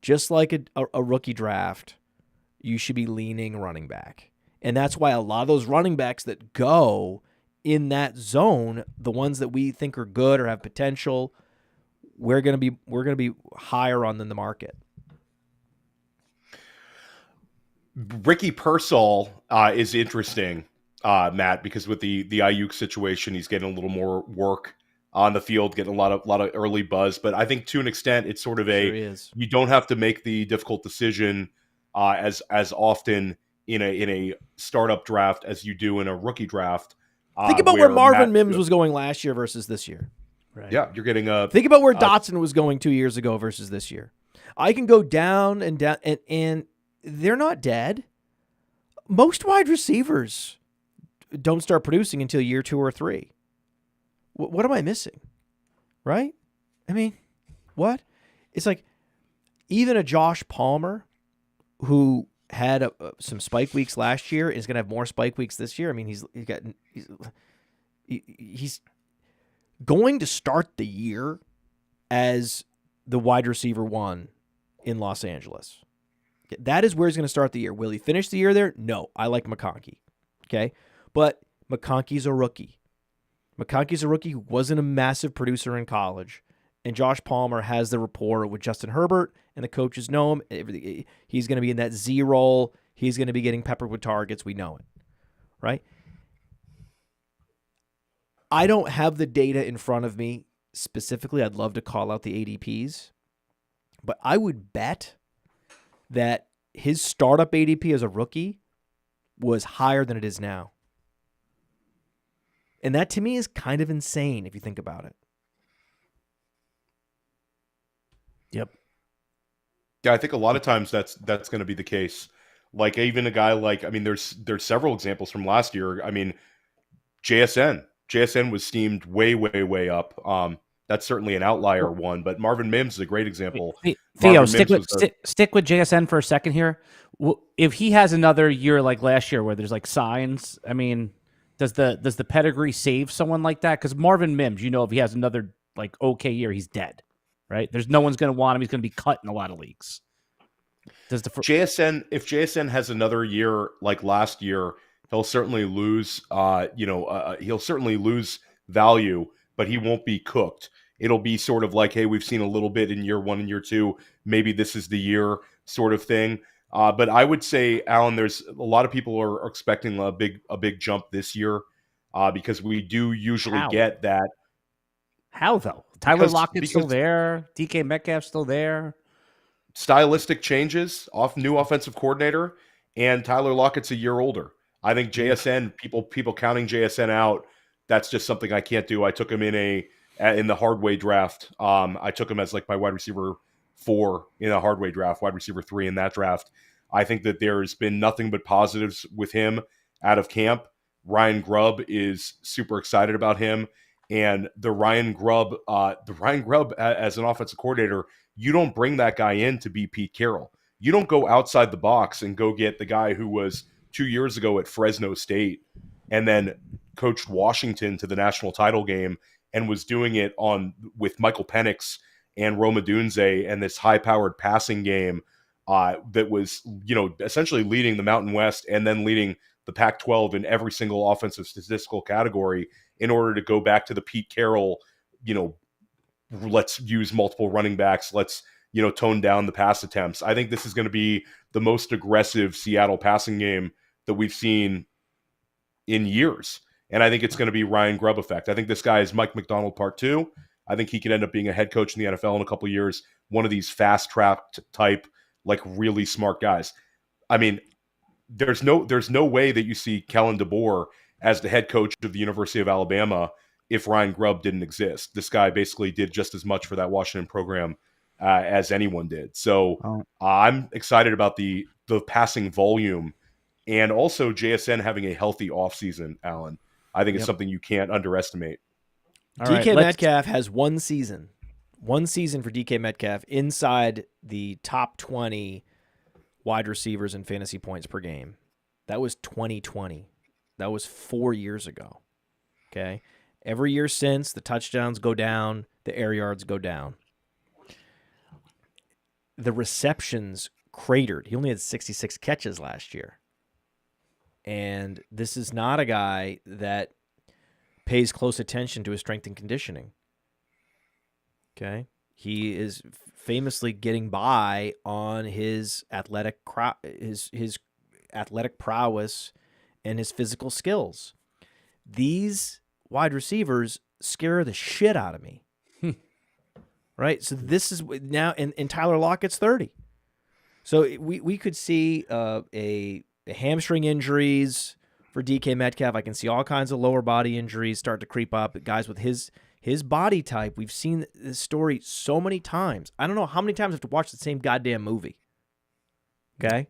S2: just like a rookie draft, you should be leaning running back. And that's why a lot of those running backs that go in that zone, the ones that we think are good or have potential, we're going to be higher on than the market.
S3: Ricky Pearsall is interesting, Matt, because with the Ayuk situation, he's getting a little more work on the field, getting a lot of early buzz. But I think to an extent, it's sort of you don't have to make the difficult decision as often in a startup draft as you do in a rookie draft.
S2: Think about where Marvin Mims was going last year versus this year.
S3: Right. Yeah, you're getting
S2: Think about where Dotson was going 2 years ago versus this year. I can go down and down, and they're not dead. Most wide receivers don't start producing until year 2 or 3. What am I missing? Right? I mean, what? It's like even a Josh Palmer who had some spike weeks last year is going to have more spike weeks this year. I mean, he's going to start the year as the wide receiver 1 in Los Angeles. That is where he's going to start the year. Will he finish the year there? No. I like McConkey. Okay? But McConkey's a rookie. McConkey's a rookie who wasn't a massive producer in college. And Josh Palmer has the rapport with Justin Herbert, and the coaches know him. He's going to be in that Z role. He's going to be getting peppered with targets. We know it. Right? I don't have the data in front of me specifically. I'd love to call out the ADPs. But I would bet that his startup ADP as a rookie was higher than it is now. And that to me is kind of insane if you think about it.
S1: Yep.
S3: Yeah, I think a lot of times that's going to be the case. Like even a guy there's several examples from last year. I mean, JSN was steamed way, way, way up. That's certainly an outlier one, but Marvin Mims is a great example.
S1: Theo, stick with JSN for a second here. If he has another year like last year where there's like signs, I mean, does the pedigree save someone like that? Because Marvin Mims, if he has another like okay year, he's dead, right? There's no one's going to want him. He's going to be cut in a lot of leagues. If JSN has another year like last year, he'll certainly lose. He'll certainly lose value, but he won't be cooked. It'll be sort of like, hey, we've seen a little bit in year 1 and year 2. Maybe this is the year sort of thing. But I would say, Alan, there's a lot of people are expecting a big jump this year because we do usually get that. How though? Tyler Lockett's still there. DK Metcalf's still there.
S3: Stylistic changes, new offensive coordinator, and Tyler Lockett's a year older. I think JSN, people counting JSN out, that's just something I can't do. I took him in the hard-way draft. I took him as like my wide receiver 4 in a hard-way draft, wide receiver 3 in that draft. I think that there's been nothing but positives with him out of camp. Ryan Grubb is super excited about him. And the Ryan Grubb as an offensive coordinator, you don't bring that guy in to be Pete Carroll. You don't go outside the box and go get the guy who was 2 years ago at Fresno State and then coached Washington to the national title game and was doing it with Michael Penix and Rome Odunze and this high-powered passing game that was, essentially leading the Mountain West and then leading the Pac-12 in every single offensive statistical category in order to go back to the Pete Carroll, let's use multiple running backs, let's, tone down the pass attempts. I think this is going to be the most aggressive Seattle passing game that we've seen in years. And I think it's going to be Ryan Grubb effect. I think this guy is Mike McDonald part 2. I think he could end up being a head coach in the NFL in a couple of years. One of these fast-tracked type, like really smart guys. I mean, there's no way that you see Kellen DeBoer as the head coach of the University of Alabama if Ryan Grubb didn't exist. This guy basically did just as much for that Washington program as anyone did. So
S1: Oh.
S3: I'm excited about the passing volume, and also JSN having a healthy offseason, Alan. I think it's something you can't underestimate.
S1: All right,
S2: DK Metcalf has one season for DK Metcalf inside the top 20 wide receivers in fantasy points per game. That was 2020. That was 4 years ago. Okay. Every year since, the touchdowns go down, the air yards go down. The receptions cratered. He only had 66 catches last year. And this is not a guy that pays close attention to his strength and conditioning. Okay? He is famously getting by on his athletic his athletic prowess and his physical skills. These wide receivers scare the shit out of me. Right? So this is now, and Tyler Lockett's 30. So we could see a hamstring injuries for DK Metcalf. I can see all kinds of lower body injuries start to creep up. Guys with his body type, we've seen this story so many times. I don't know how many times I have to watch the same goddamn movie. Okay?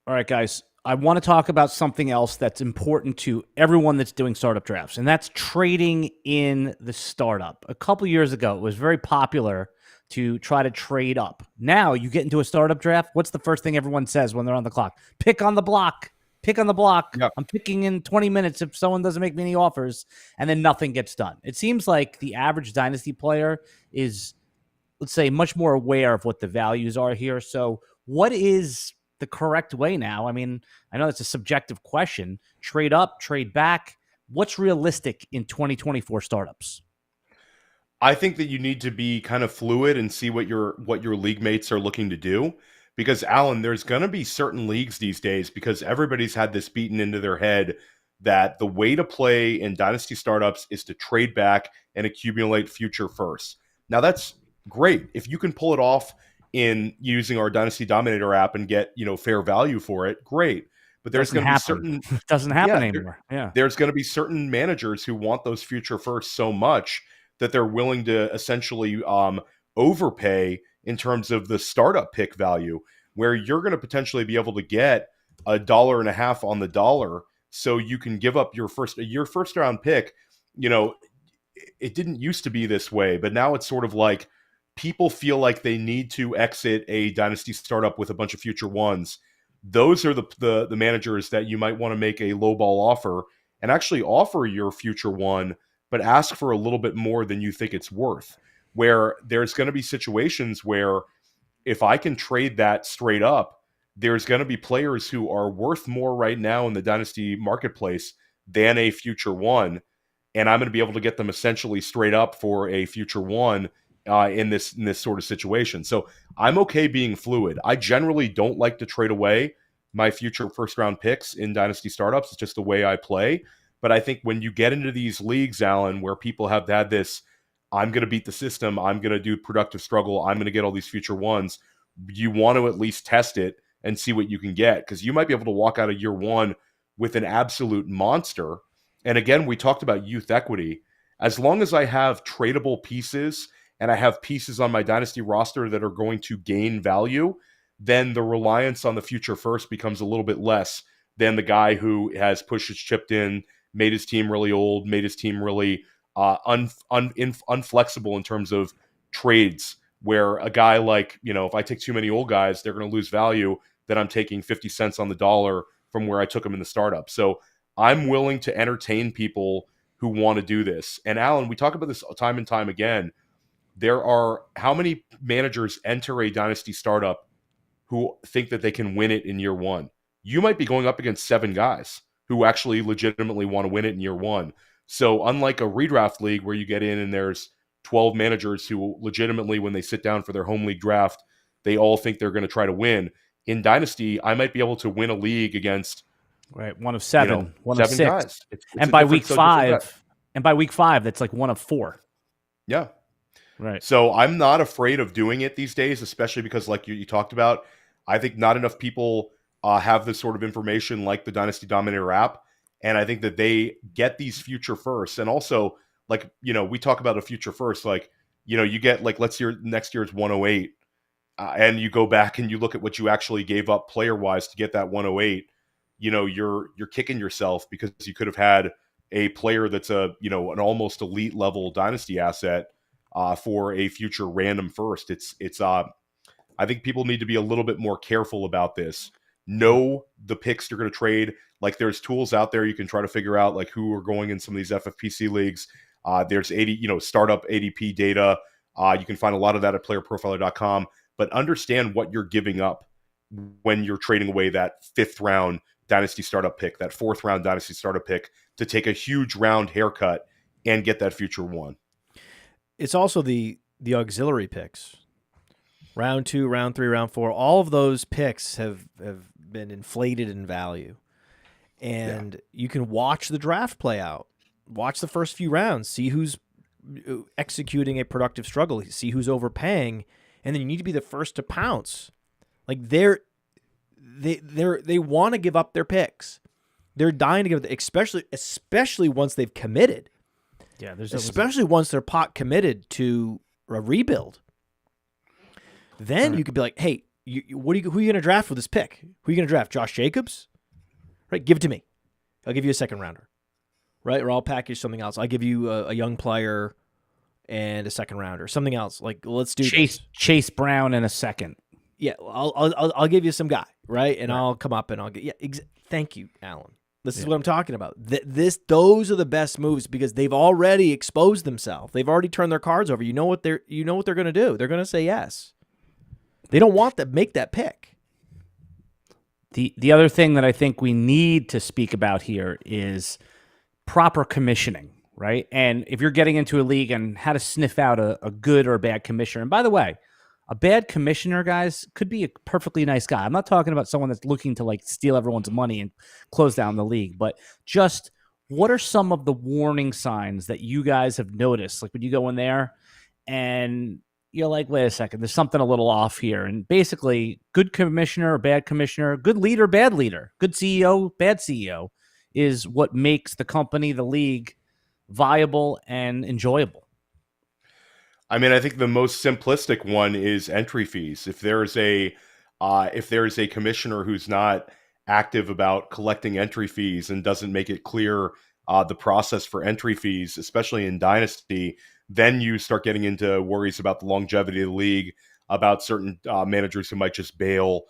S1: All right, guys. I want to talk about something else that's important to everyone that's doing startup drafts, and that's trading in the startup. A couple years ago, it was very popular to try to trade up. Now you get into a startup draft, what's the first thing everyone says when they're on the clock? Pick on the block. Pick on the block.
S3: Yep.
S1: I'm picking in 20 minutes if someone doesn't make me any offers, and then nothing gets done. It seems like the average Dynasty player is, let's say, much more aware of what the values are here. So what is the correct way now? I mean, I know that's a subjective question. Trade up, trade back. What's realistic in 2024 startups?
S3: I think that you need to be kind of fluid and see what your league mates are looking to do. Because, Alan, there's going to be certain leagues these days, because everybody's had this beaten into their head that the way to play in Dynasty startups is to trade back and accumulate future firsts. Now, that's great. If you can pull it off in using our Dynasty Dominator app and get, fair value for it, great. But there's going to be certain...
S1: It doesn't happen anymore.
S3: There's going to be certain managers who want those future firsts so much that they're willing to essentially overpay in terms of the startup pick value, where you're going to potentially be able to get $1.50 on the dollar, so you can give up your first round pick. It didn't used to be this way, but now it's sort of like people feel like they need to exit a Dynasty startup with a bunch of future ones. Those are the managers that you might want to make a lowball offer and actually offer your future one, but ask for a little bit more than you think it's worth. Where there's going to be situations where if I can trade that straight up, there's going to be players who are worth more right now in the Dynasty marketplace than a future one. And I'm going to be able to get them essentially straight up for a future one in this sort of situation. So I'm okay being fluid. I generally don't like to trade away my future first round picks in Dynasty startups. It's just the way I play. But I think when you get into these leagues, Alan, where people have had this, I'm going to beat the system, I'm going to do productive struggle, I'm going to get all these future ones, you want to at least test it and see what you can get, because you might be able to walk out of year one with an absolute monster. And again, we talked about youth equity. As long as I have tradable pieces and I have pieces on my Dynasty roster that are going to gain value, then the reliance on the future first becomes a little bit less than the guy who has pushed his chipped in, made his team really old, made his team really unflexible in terms of trades, where a guy like, if I take too many old guys, they're going to lose value, that I'm taking 50 cents on the dollar from where I took them in the startup. So I'm willing to entertain people who want to do this. And Alan, we talk about this time and time again. There are how many managers enter a Dynasty startup who think that they can win it in year one? You might be going up against 7 guys who actually legitimately want to win it in year one. So unlike a redraft league where you get in and there's 12 managers who legitimately, when they sit down for their home league draft, they all think they're going to try to win. In Dynasty, I might be able to win a league against
S1: one of 7, one of 6.
S3: Guys.
S1: And by week 5, that's like one of 4.
S3: Yeah.
S1: Right.
S3: So I'm not afraid of doing it these days, especially because, like you talked about, I think not enough people have this sort of information like the Dynasty Dominator app. And I think that they get these future firsts. And also, like, we talk about a future first, like you get like, let's say next year's 108, and you go back and you look at what you actually gave up player wise to get that 108. You're kicking yourself because you could have had a player that's an almost elite level dynasty asset for a future random first. I think people need to be a little bit more careful about this. Know the picks you're going to trade. Like, there's tools out there you can try to figure out like who are going in some of these FFPC leagues. There's startup ADP data. You can find a lot of that at PlayerProfiler.com. But understand what you're giving up when you're trading away that 5th round dynasty startup pick, that 4th round dynasty startup pick, to take a huge round haircut and get that future one.
S2: It's also the auxiliary picks. Round 2, round 3, round 4, all of those picks have been inflated in value. And you can watch the draft play out. Watch the first few rounds, see who's executing a productive struggle, see who's overpaying, and then you need to be the first to pounce. Like, they want to give up their picks. They're dying to give it, especially once they've committed.
S1: Yeah,
S2: especially once they're pot committed to a rebuild. Then you could be like, hey, who are you going to draft for this pick? Who are you going to draft? Josh Jacobs? Right, give it to me. I'll give you a 2nd rounder. Right, or I'll package something else. I'll give you a young player and a 2nd rounder, something else. Like, let's do
S1: Chase Brown in a 2nd.
S2: Yeah, I'll give you some guy, right? And I'll come up and I'll get thank you, Alan. This is what I'm talking about. Those are the best moves because they've already exposed themselves. They've already turned their cards over. You know what they're going to do. They're going to say yes. They don't want to make that pick.
S1: The other thing that I think we need to speak about here is proper commissioning, right? And if you're getting into a league and how to sniff out a good or a bad commissioner. And by the way, a bad commissioner, guys, could be a perfectly nice guy. I'm not talking about someone that's looking to like steal everyone's money and close down the league, but just what are some of the warning signs that you guys have noticed? Like when you go in there and you're like, wait a second, there's something a little off here. And basically, good commissioner or bad commissioner, good leader, bad leader, good CEO, bad CEO is what makes the company, the league, viable and enjoyable.
S3: I mean, I think the most simplistic one is entry fees. If there's a commissioner who's not active about collecting entry fees and doesn't make it clear the process for entry fees, especially in Dynasty, then you start getting into worries about the longevity of the league, about certain managers who might just bail.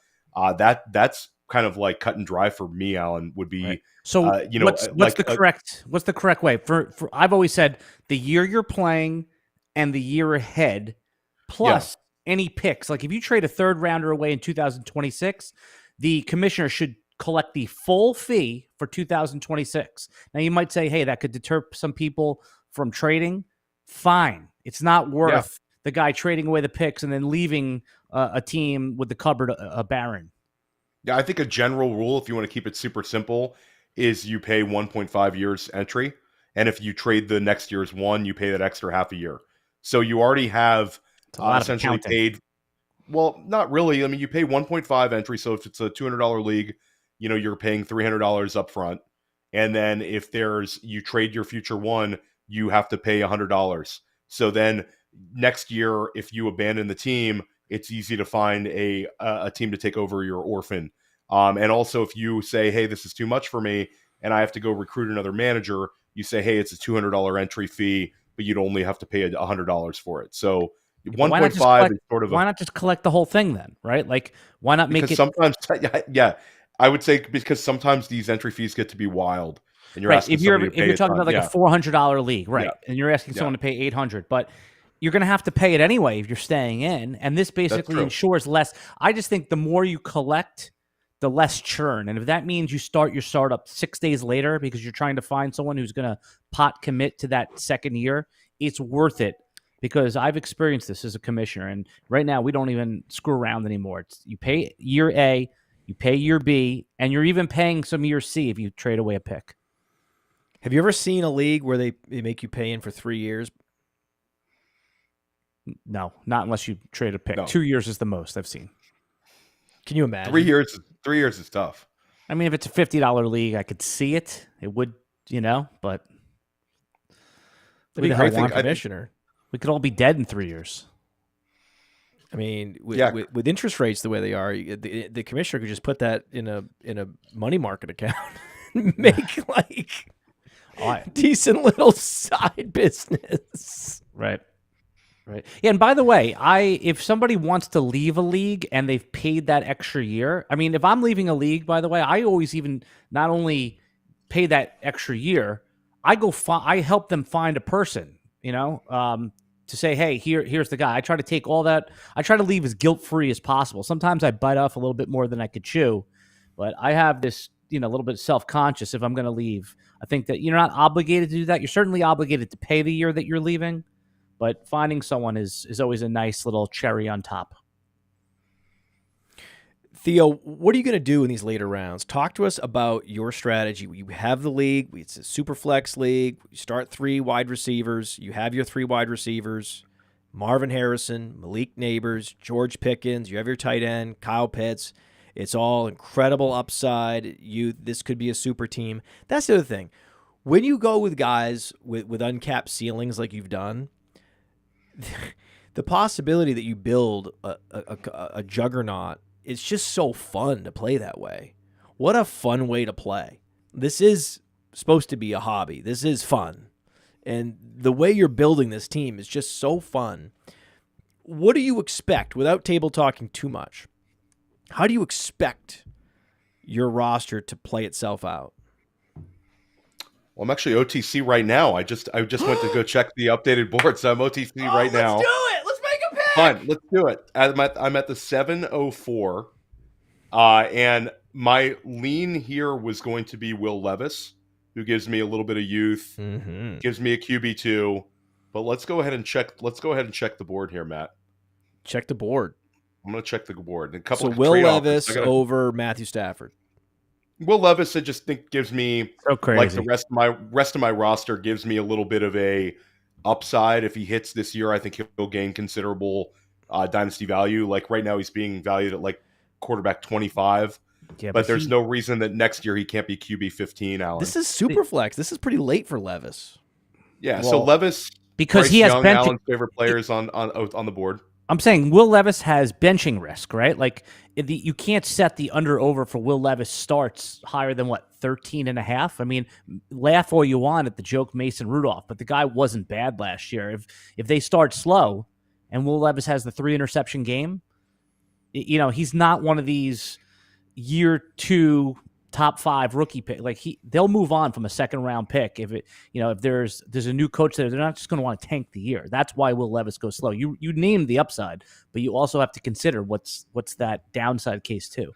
S3: That's kind of like cut and dry for me, Alan, would be. Right.
S1: So what's the correct way? For I've always said the year you're playing and the year ahead, plus any picks. Like if you trade a 3rd rounder away in 2026, the commissioner should collect the full fee for 2026. Now you might say, hey, that could deter some people from trading. Fine. It's not worth the guy trading away the picks and then leaving a team with the cupboard barren.
S3: Yeah, I think a general rule, if you want to keep it super simple, is you pay 1.5 years entry. And if you trade the next year's 1, you pay that extra half a year. So you already have essentially paid. Well, not really. I mean, you pay 1.5 entry. So if it's a $200 league, you're paying $300 up front. And then if you trade your future 1, you have to pay $100. So then next year, if you abandon the team, it's easy to find a team to take over your orphan. And also if you say, hey, this is too much for me and I have to go recruit another manager, you say, hey, it's a $200 entry fee, but you'd only have to pay $100 for it. So 1.5 is sort of
S1: why not just collect the whole thing then, right? Like, why not make it?
S3: Sometimes, I would say because sometimes these entry fees get to be wild. And you're asking
S1: if you're talking about like a $400 league, right? And you're asking someone to pay $800, but you're going to have to pay it anyway if you're staying in. And this basically ensures less. I just think the more you collect, the less churn. And if that means you start your startup 6 days later because you're trying to find someone who's going to pot commit to that 2nd year, it's worth it. Because I've experienced this as a commissioner, and right now we don't even screw around anymore. You pay year A, you pay year B, and you're even paying some year C if you trade away a pick.
S2: Have you ever seen a league where they make you pay in for 3 years?
S1: No, not unless you trade a pick. No. 2 years is the most I've seen.
S2: Can you imagine?
S3: 3 years. 3 years is tough.
S1: I mean, if it's a $50 league, I could see it. It would, but.
S2: I think commissioner.
S1: We could all be dead in 3 years.
S2: I mean, with interest rates the way they are, the commissioner could just put that in a money market account, and make like decent little side business.
S1: Right. Yeah, and by the way, if somebody wants to leave a league and they've paid that extra year, I mean, if I'm leaving a league, by the way, I always even not only pay that extra year, I help them find a person, to say, hey, here's the guy. I try to take all that. I try to leave as guilt-free as possible. Sometimes I bite off a little bit more than I could chew, but I have this, a little bit self-conscious if I'm going to leave. I think that you're not obligated to do that. You're certainly obligated to pay the year that you're leaving, but finding someone is always a nice little cherry on top.
S2: Theo, what are you going to do in these later rounds? Talk to us about your strategy. You have the league. It's a super flex league. You start 3 wide receivers. You have your 3 wide receivers, Marvin Harrison, Malik Neighbors, George Pickens. You have your tight end, Kyle Pitts. It's all incredible upside. This could be a super team. That's the other thing. When you go with guys with uncapped ceilings like you've done, the possibility that you build a juggernaut, it's just so fun to play that way. What a fun way to play. This is supposed to be a hobby. This is fun. And the way you're building this team is just so fun. What do you expect, without table talking too much? How do you expect your roster to play itself out?
S3: Well, I'm actually OTC right now. I just went to go check the updated board, so I'm OTC right now.
S2: Let's do it. Let's make a pick.
S3: Fine, let's do it. I'm at the 704, and my lean here was going to be Will Levis, who gives me a little bit of youth, gives me a QB2. But let's go ahead and check. Let's go ahead and check the board here, Matt.
S2: Check the board.
S3: I'm going to check the board. A couple of
S2: Will Levis over Matthew Stafford.
S3: Will Levis, I just think gives me
S1: so crazy.
S3: Like the rest of my roster gives me a little bit of a upside. If he hits this year, I think he'll gain considerable dynasty value. Like right now, he's being valued at like quarterback 25. Yeah, but there's no reason that next year he can't be QB 15. Alan,
S2: this is super flex. This is pretty late for Levis.
S3: Yeah, well, so Levis,
S1: because he has
S3: Alan's favorite players on the board.
S1: I'm saying Will Levis has benching risk, right? Like you can't set the under-over for Will Levis starts higher than, 13.5? I mean, laugh all you want at the joke Mason Rudolph, but the guy wasn't bad last year. If they start slow and Will Levis has the 3-interception game, he's not one of these year 2 top 5 rookie pick. Like they'll move on from a second-round pick if there's a new coach there. They're not just going to want to tank the year. That's why Will Levis goes slow. You named the upside, but you also have to consider what's that downside case too.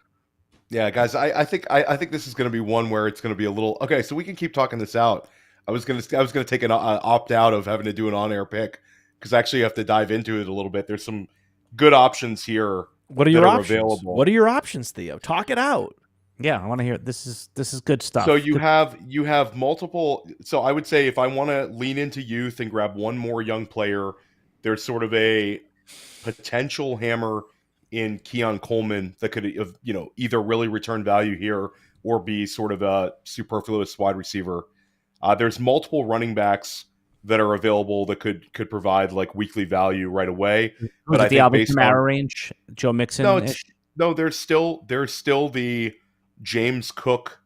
S3: Yeah, guys, I think this is going to be one where it's going to be a little okay. So we can keep talking this out. I was going to take an opt out of having to do an on-air pick because I actually have to dive into it a little bit. There's some good options here.
S2: What are your options? Available. What are your options, Theo? Talk it out.
S1: Yeah, I want to hear it. This is good stuff.
S3: So you have multiple. So I would say if I want to lean into youth and grab one more young player, there's sort of a potential hammer in Keon Coleman that could either really return value here or be sort of a superfluous wide receiver. There's multiple running backs that are available that could provide like weekly value right away.
S1: But I think the Alvin Kamara range, Joe Mixon.
S3: No, there's still the James Cook,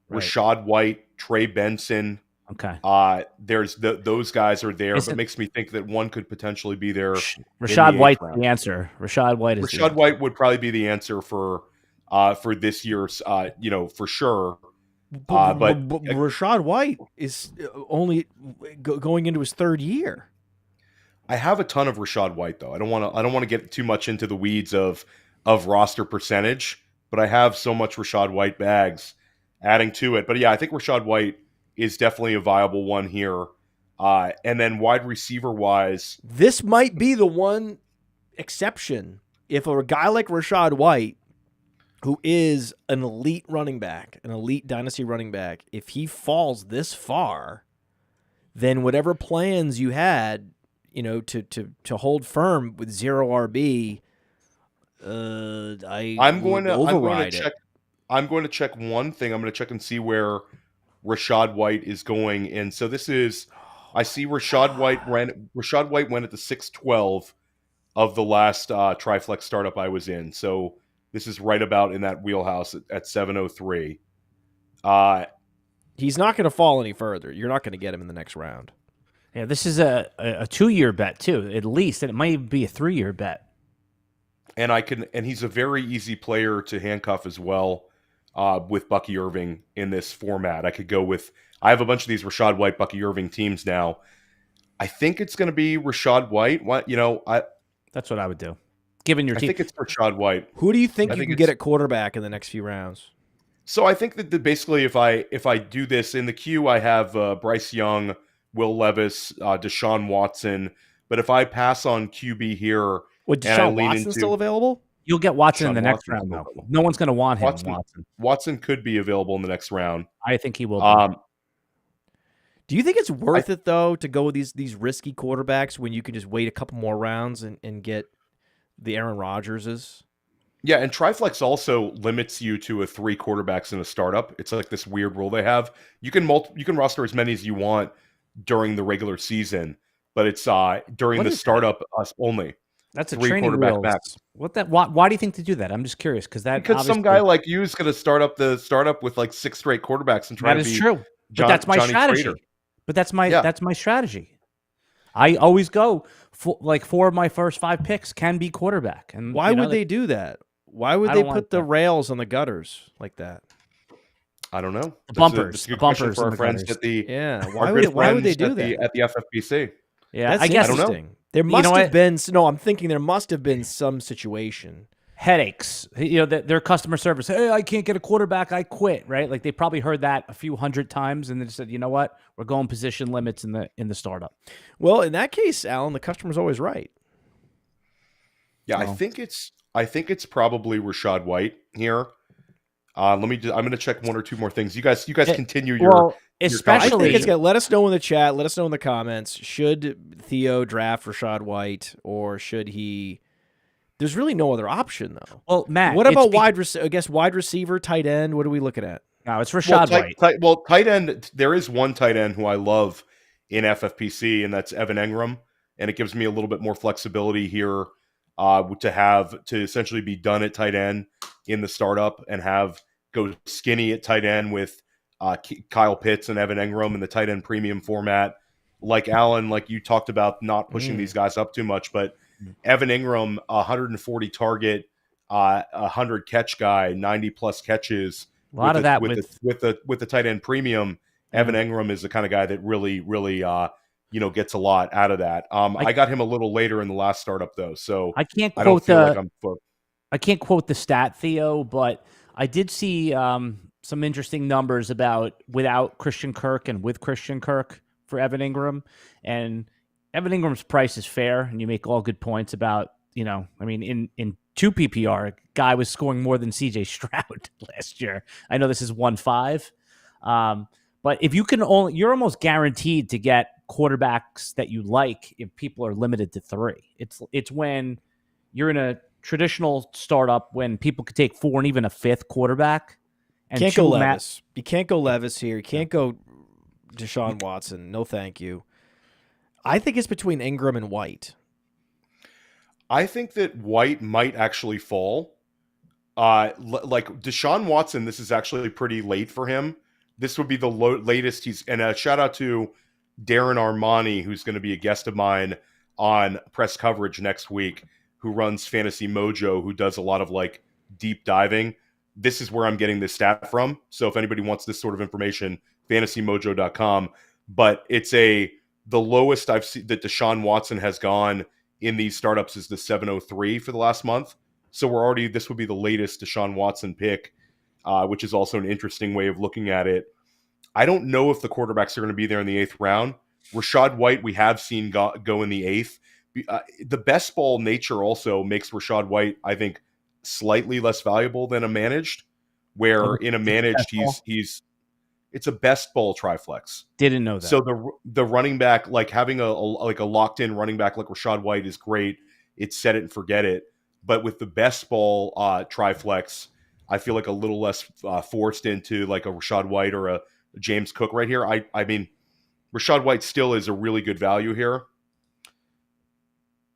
S3: right. Rashad White, Trey Benson.
S1: Okay.
S3: There's those guys are there, but it makes me think that one could potentially be there.
S1: Rashad White's the answer. Rashad
S3: White would probably be the answer for this year's, for sure. But
S2: Rashad White is only going into his 3rd year.
S3: I have a ton of Rashad White though. I don't want to get too much into the weeds of roster percentage. But I have so much Rashad White bags adding to it. But yeah, I think Rashad White is definitely a viable one here. And then wide receiver wise,
S2: this might be the one exception. If a guy like Rashad White, who is an elite running back, an elite dynasty running back, if he falls this far, then whatever plans you had, to hold firm with 0 RB, I'm going
S3: to check one thing. I'm going to check and see where Rashad White is going. And so this is I see Rashad White went at the 612 of the last Triflex startup I was in. So this is right about in that wheelhouse at 703.
S2: He's not going to fall any further. You're not going to get him in the next round.
S1: Yeah, this is a 2-year bet too, at least, and it might even be a 3-year bet.
S3: And he's a very easy player to handcuff as well with Bucky Irving in this format. I have a bunch of these Rashad White, Bucky Irving teams now. I think it's going to be Rashad White.
S1: That's what I would do. Given your team.
S3: I think it's Rashad White.
S2: Who do you think you can get at quarterback in the next few rounds?
S3: So I think that basically if I do this in the queue, I have Bryce Young, Will Levis, Deshaun Watson. But if I pass on QB here,
S2: Would Deshaun Watson still available?
S1: You'll get Watson in the next round, though. No one's going to want him.
S3: Watson could be available in the next round.
S1: I think he will be.
S2: Do you think it's worth it, though, to go with these risky quarterbacks when you can just wait a couple more rounds and get the Aaron Rodgerses?
S3: Yeah, and Triflex also limits you to 3 quarterbacks in a startup. It's like this weird rule they have. You can roster as many as you want during the regular season, but it's during the startup only.
S1: That's a
S3: 3
S1: training
S3: quarterback
S1: rules.
S3: max.
S1: Why do you think to do that? I'm just curious because
S3: some guy like you is going to start up the startup with like 6 straight quarterbacks and try to be.
S1: That is true, but that's my strategy.
S3: Trader.
S1: But that's my strategy. I always go for 4 of my first 5 picks can be quarterback. And
S2: why would they do that? Why would they put the rails on the gutters like that?
S3: I don't know.
S1: The bumpers
S3: for our friends at the
S2: Why would they do that
S3: at the FFPC?
S1: Yeah,
S2: I guess
S3: I don't know.
S2: There must have been. No, I'm thinking there must have been some situation.
S1: Headaches. Their customer service. Hey, I can't get a quarterback. I quit. Right? Like they probably heard that a few hundred times, and they said, you know what? We're going position limits in the startup.
S2: Well, in that case, Alan, the customer's always right.
S3: Yeah, I think it's probably Rashad White here. I'm going to check 1 or 2 more things. You guys continue your.
S1: Especially,
S2: let us know in the chat. Let us know in the comments. Should Theo draft Rashad White, or should he? There's really no other option, though.
S1: Well, Matt,
S2: what about wide receiver, tight end? What are we looking at?
S1: No, it's Rashad White.
S3: Tight end. There is one tight end who I love in FFPC, and that's Evan Engram, and it gives me a little bit more flexibility here to essentially be done at tight end in the startup and go skinny at tight end with Kyle Pitts and Evan Engram in the tight end premium format. Like Alan, like you talked about not pushing these guys up too much, but Evan Engram, 140 target, 100 catch guy, 90 plus catches.
S1: A lot of that
S3: with the tight end premium. Evan Engram is the kind of guy that really gets a lot out of that. I got him a little later in the last startup though, so
S1: I can't quote the stat, Theo, but I did see some interesting numbers about without Christian Kirk and with Christian Kirk for Evan Engram. And Evan Ingram's price is fair, and you make all good points about, in 2 PPR, a guy was scoring more than CJ Stroud last year. I know this is 1.5. But if you're almost guaranteed to get quarterbacks that you like if people are limited to 3. It's when you're in a traditional startup when people could take 4 and even a 5th quarterback. And
S2: can't go Levis. You can't go Levis here. You can't go Deshaun Watson. No, thank you. I think it's between Engram and White.
S3: I think that White might actually fall. Like Deshaun Watson, this is actually pretty late for him. This would be the latest and a shout out to Darren Armani, who's going to be a guest of mine on press coverage next week, who runs Fantasy Mojo, who does a lot of like deep diving. This is where I'm getting this stat from. So if anybody wants this sort of information, fantasymojo.com. But it's the lowest I've seen that Deshaun Watson has gone in these startups is the 703 for the last month. So this would be the latest Deshaun Watson pick, which is also an interesting way of looking at it. I don't know if the quarterbacks are going to be there in the 8th round. Rashad White, we have seen go in the 8th. The best ball nature also makes Rashad White, I think, slightly less valuable than a managed, where in a managed it's a best ball triflex.
S1: Didn't know that.
S3: So the running back, like having a locked in running back like Rashad White is great. It's set it and forget it. But with the best ball triflex, I feel like a little less forced into like a Rashad White or a James Cook right here. I mean, Rachaad White still is a really good value here.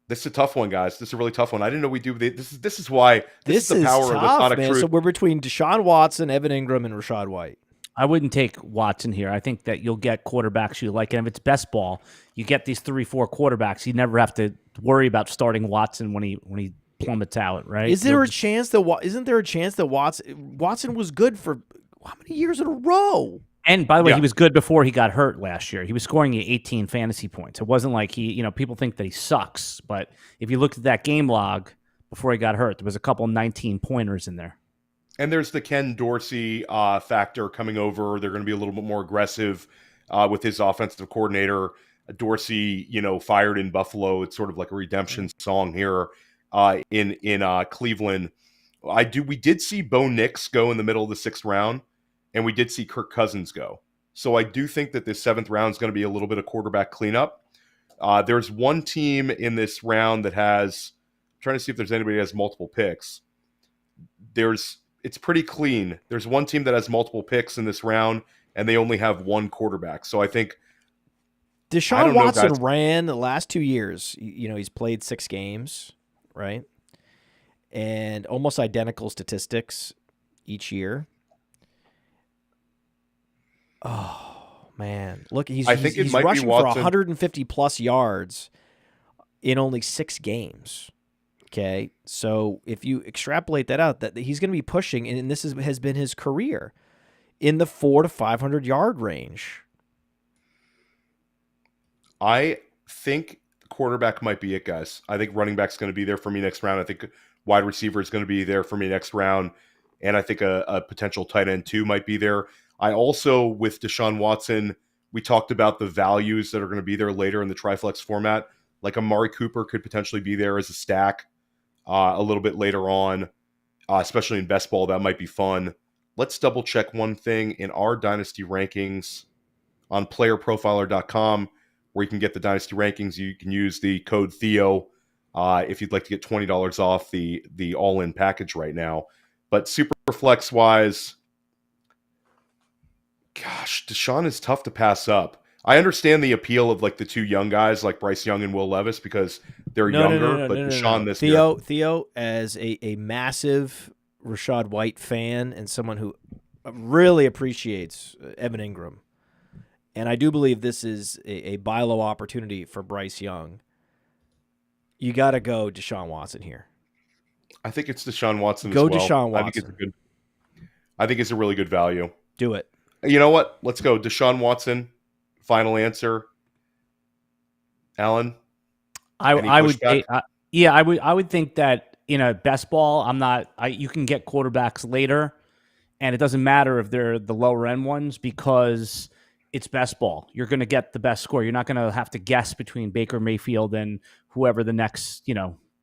S3: This is a tough one, guys. This is a really tough one. I didn't know we do this. This is why
S2: this
S3: is the power
S2: tough,
S3: of the Sonic
S2: man.
S3: Truth.
S2: So we're between Deshaun Watson, Evan Ingram, and Rachaad White.
S1: I wouldn't take Watson here. I think that you'll get quarterbacks you like. And if it's best ball, you get these 3-4 quarterbacks. You never have to worry about starting Watson when he plummets out, right?
S2: Isn't there a chance that Watson was good for how many years in a row?
S1: And by the way, he was good before he got hurt last year. He was scoring you 18 fantasy points. It wasn't like people think that he sucks, but if you looked at that game log before he got hurt, there was a couple 19-pointers in there.
S3: And there's the Ken Dorsey factor coming over. They're going to be a little bit more aggressive with his offensive coordinator. Dorsey, fired in Buffalo. It's sort of like a redemption song here in Cleveland. We did see Bo Nix go in the middle of the 6th round, and we did see Kirk Cousins go. So I do think that this 7th round is going to be a little bit of quarterback cleanup. There's one team in this round that has, I'm trying to see if there's anybody that has multiple picks. It's pretty clean. There's one team that has multiple picks in this round, and they only have one quarterback. So I think
S2: Deshaun Watson ran the last 2 years. He's played 6 games, right? And almost identical statistics each year. Oh, man. Look, he's rushing for 150-plus yards in only 6 games. Okay, so if you extrapolate that out, that he's going to be pushing, and this has been his career, in the 400 to 500-yard range.
S3: I think quarterback might be it, guys. I think running back's going to be there for me next round. I think wide receiver is going to be there for me next round, and I think a potential tight end too might be there. I also, with Deshaun Watson, we talked about the values that are going to be there later in the Triflex format. Like Amari Cooper could potentially be there as a stack. A little bit later on, especially in best ball, that might be fun. Let's double check one thing in our dynasty rankings on playerprofiler.com, where you can get the dynasty rankings. You can use the code Theo if you'd like to get $20 off the all-in package right now. But super flex wise, gosh, Deshaun is tough to pass up. I understand the appeal of like the 2 young guys like Bryce Young and Will Levis because they're younger, but Deshaun this year.
S2: Theo, as a massive Rachaad White fan and someone who really appreciates Evan Ingram, and I do believe this is a buy low opportunity for Bryce Young, you got to go Deshaun Watson here.
S3: I think it's Deshaun Watson
S2: Go
S3: as well.
S2: Deshaun Watson.
S3: I think it's a really good value.
S2: Do it.
S3: You know what? Let's go Deshaun Watson. Final answer, Alan.
S1: I would think that best ball. You can get quarterbacks later, and it doesn't matter if they're the lower end ones because it's best ball. You're going to get the best score. You're not going to have to guess between Baker Mayfield and whoever the next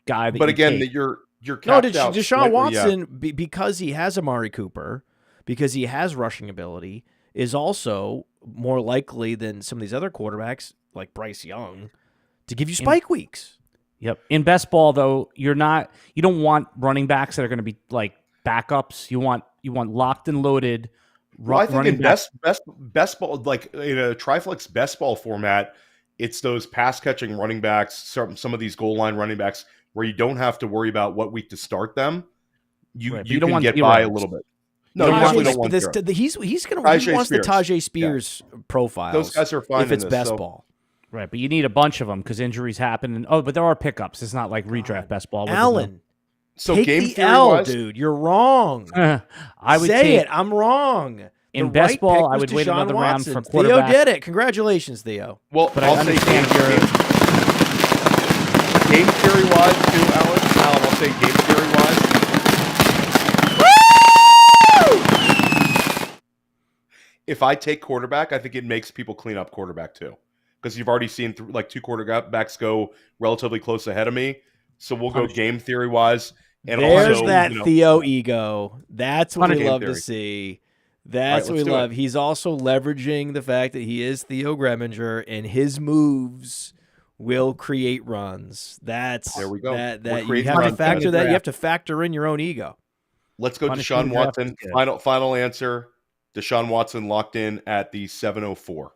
S1: guy.
S3: But again, you're capped out.
S2: Deshaun Watson because he has Amari Cooper, because he has rushing ability, is also more likely than some of these other quarterbacks like Bryce Young to give you spike weeks.
S1: Yep. In best ball though, you don't want running backs that are going to be like backups. You want locked and loaded.
S3: I think in best ball, like in a Triflex best ball format, it's those pass catching running backs, some of these goal line running backs where you don't have to worry about what week to start them. You can get by a little bit. No, you definitely don't want
S2: he's going to he wants the Tajay Spears profiles.
S3: Those guys are fine
S2: if it's best ball.
S1: Right, but you need a bunch of them because injuries happen. But there are pickups. It's not like redraft best ball.
S2: Alan,
S3: so
S2: take
S3: game
S2: the L, dude. You're wrong.
S1: I would
S2: say it. I'm wrong.
S1: In best ball, I would wait another round for quarterback.
S2: Theo did it. Congratulations, Theo.
S3: Well, but I'll say game theory wise too, Alan. I'll say game theory wise. If I take quarterback, I think it makes people clean up quarterback too. Because you've already seen 2 quarterbacks go relatively close ahead of me. So we'll go game theory wise. And
S2: there's
S3: also,
S2: that Theo ego. That's what we love to see. That's what we love. He's also leveraging the fact that he is Theo Gremminger and his moves will create runs. There we go. You have to factor that. You have to factor in your own ego.
S3: Let's go Deshaun Watson. Final answer. Deshaun Watson locked in at the 704.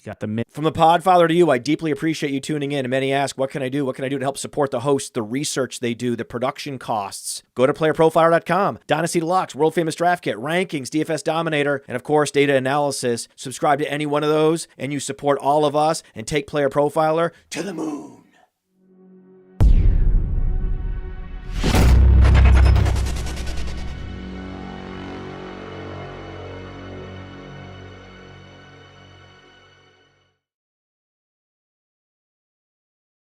S1: got the
S2: From the Podfather to you, I deeply appreciate you tuning in. And many ask, what can I do? What can I do to help support the hosts, the research they do, the production costs? Go to PlayerProfiler.com, Dynasty Deluxe, World Famous Draft Kit, Rankings, DFS Dominator, and of course, Data Analysis. Subscribe to any one of those, and you support all of us and take Player Profiler to the moon.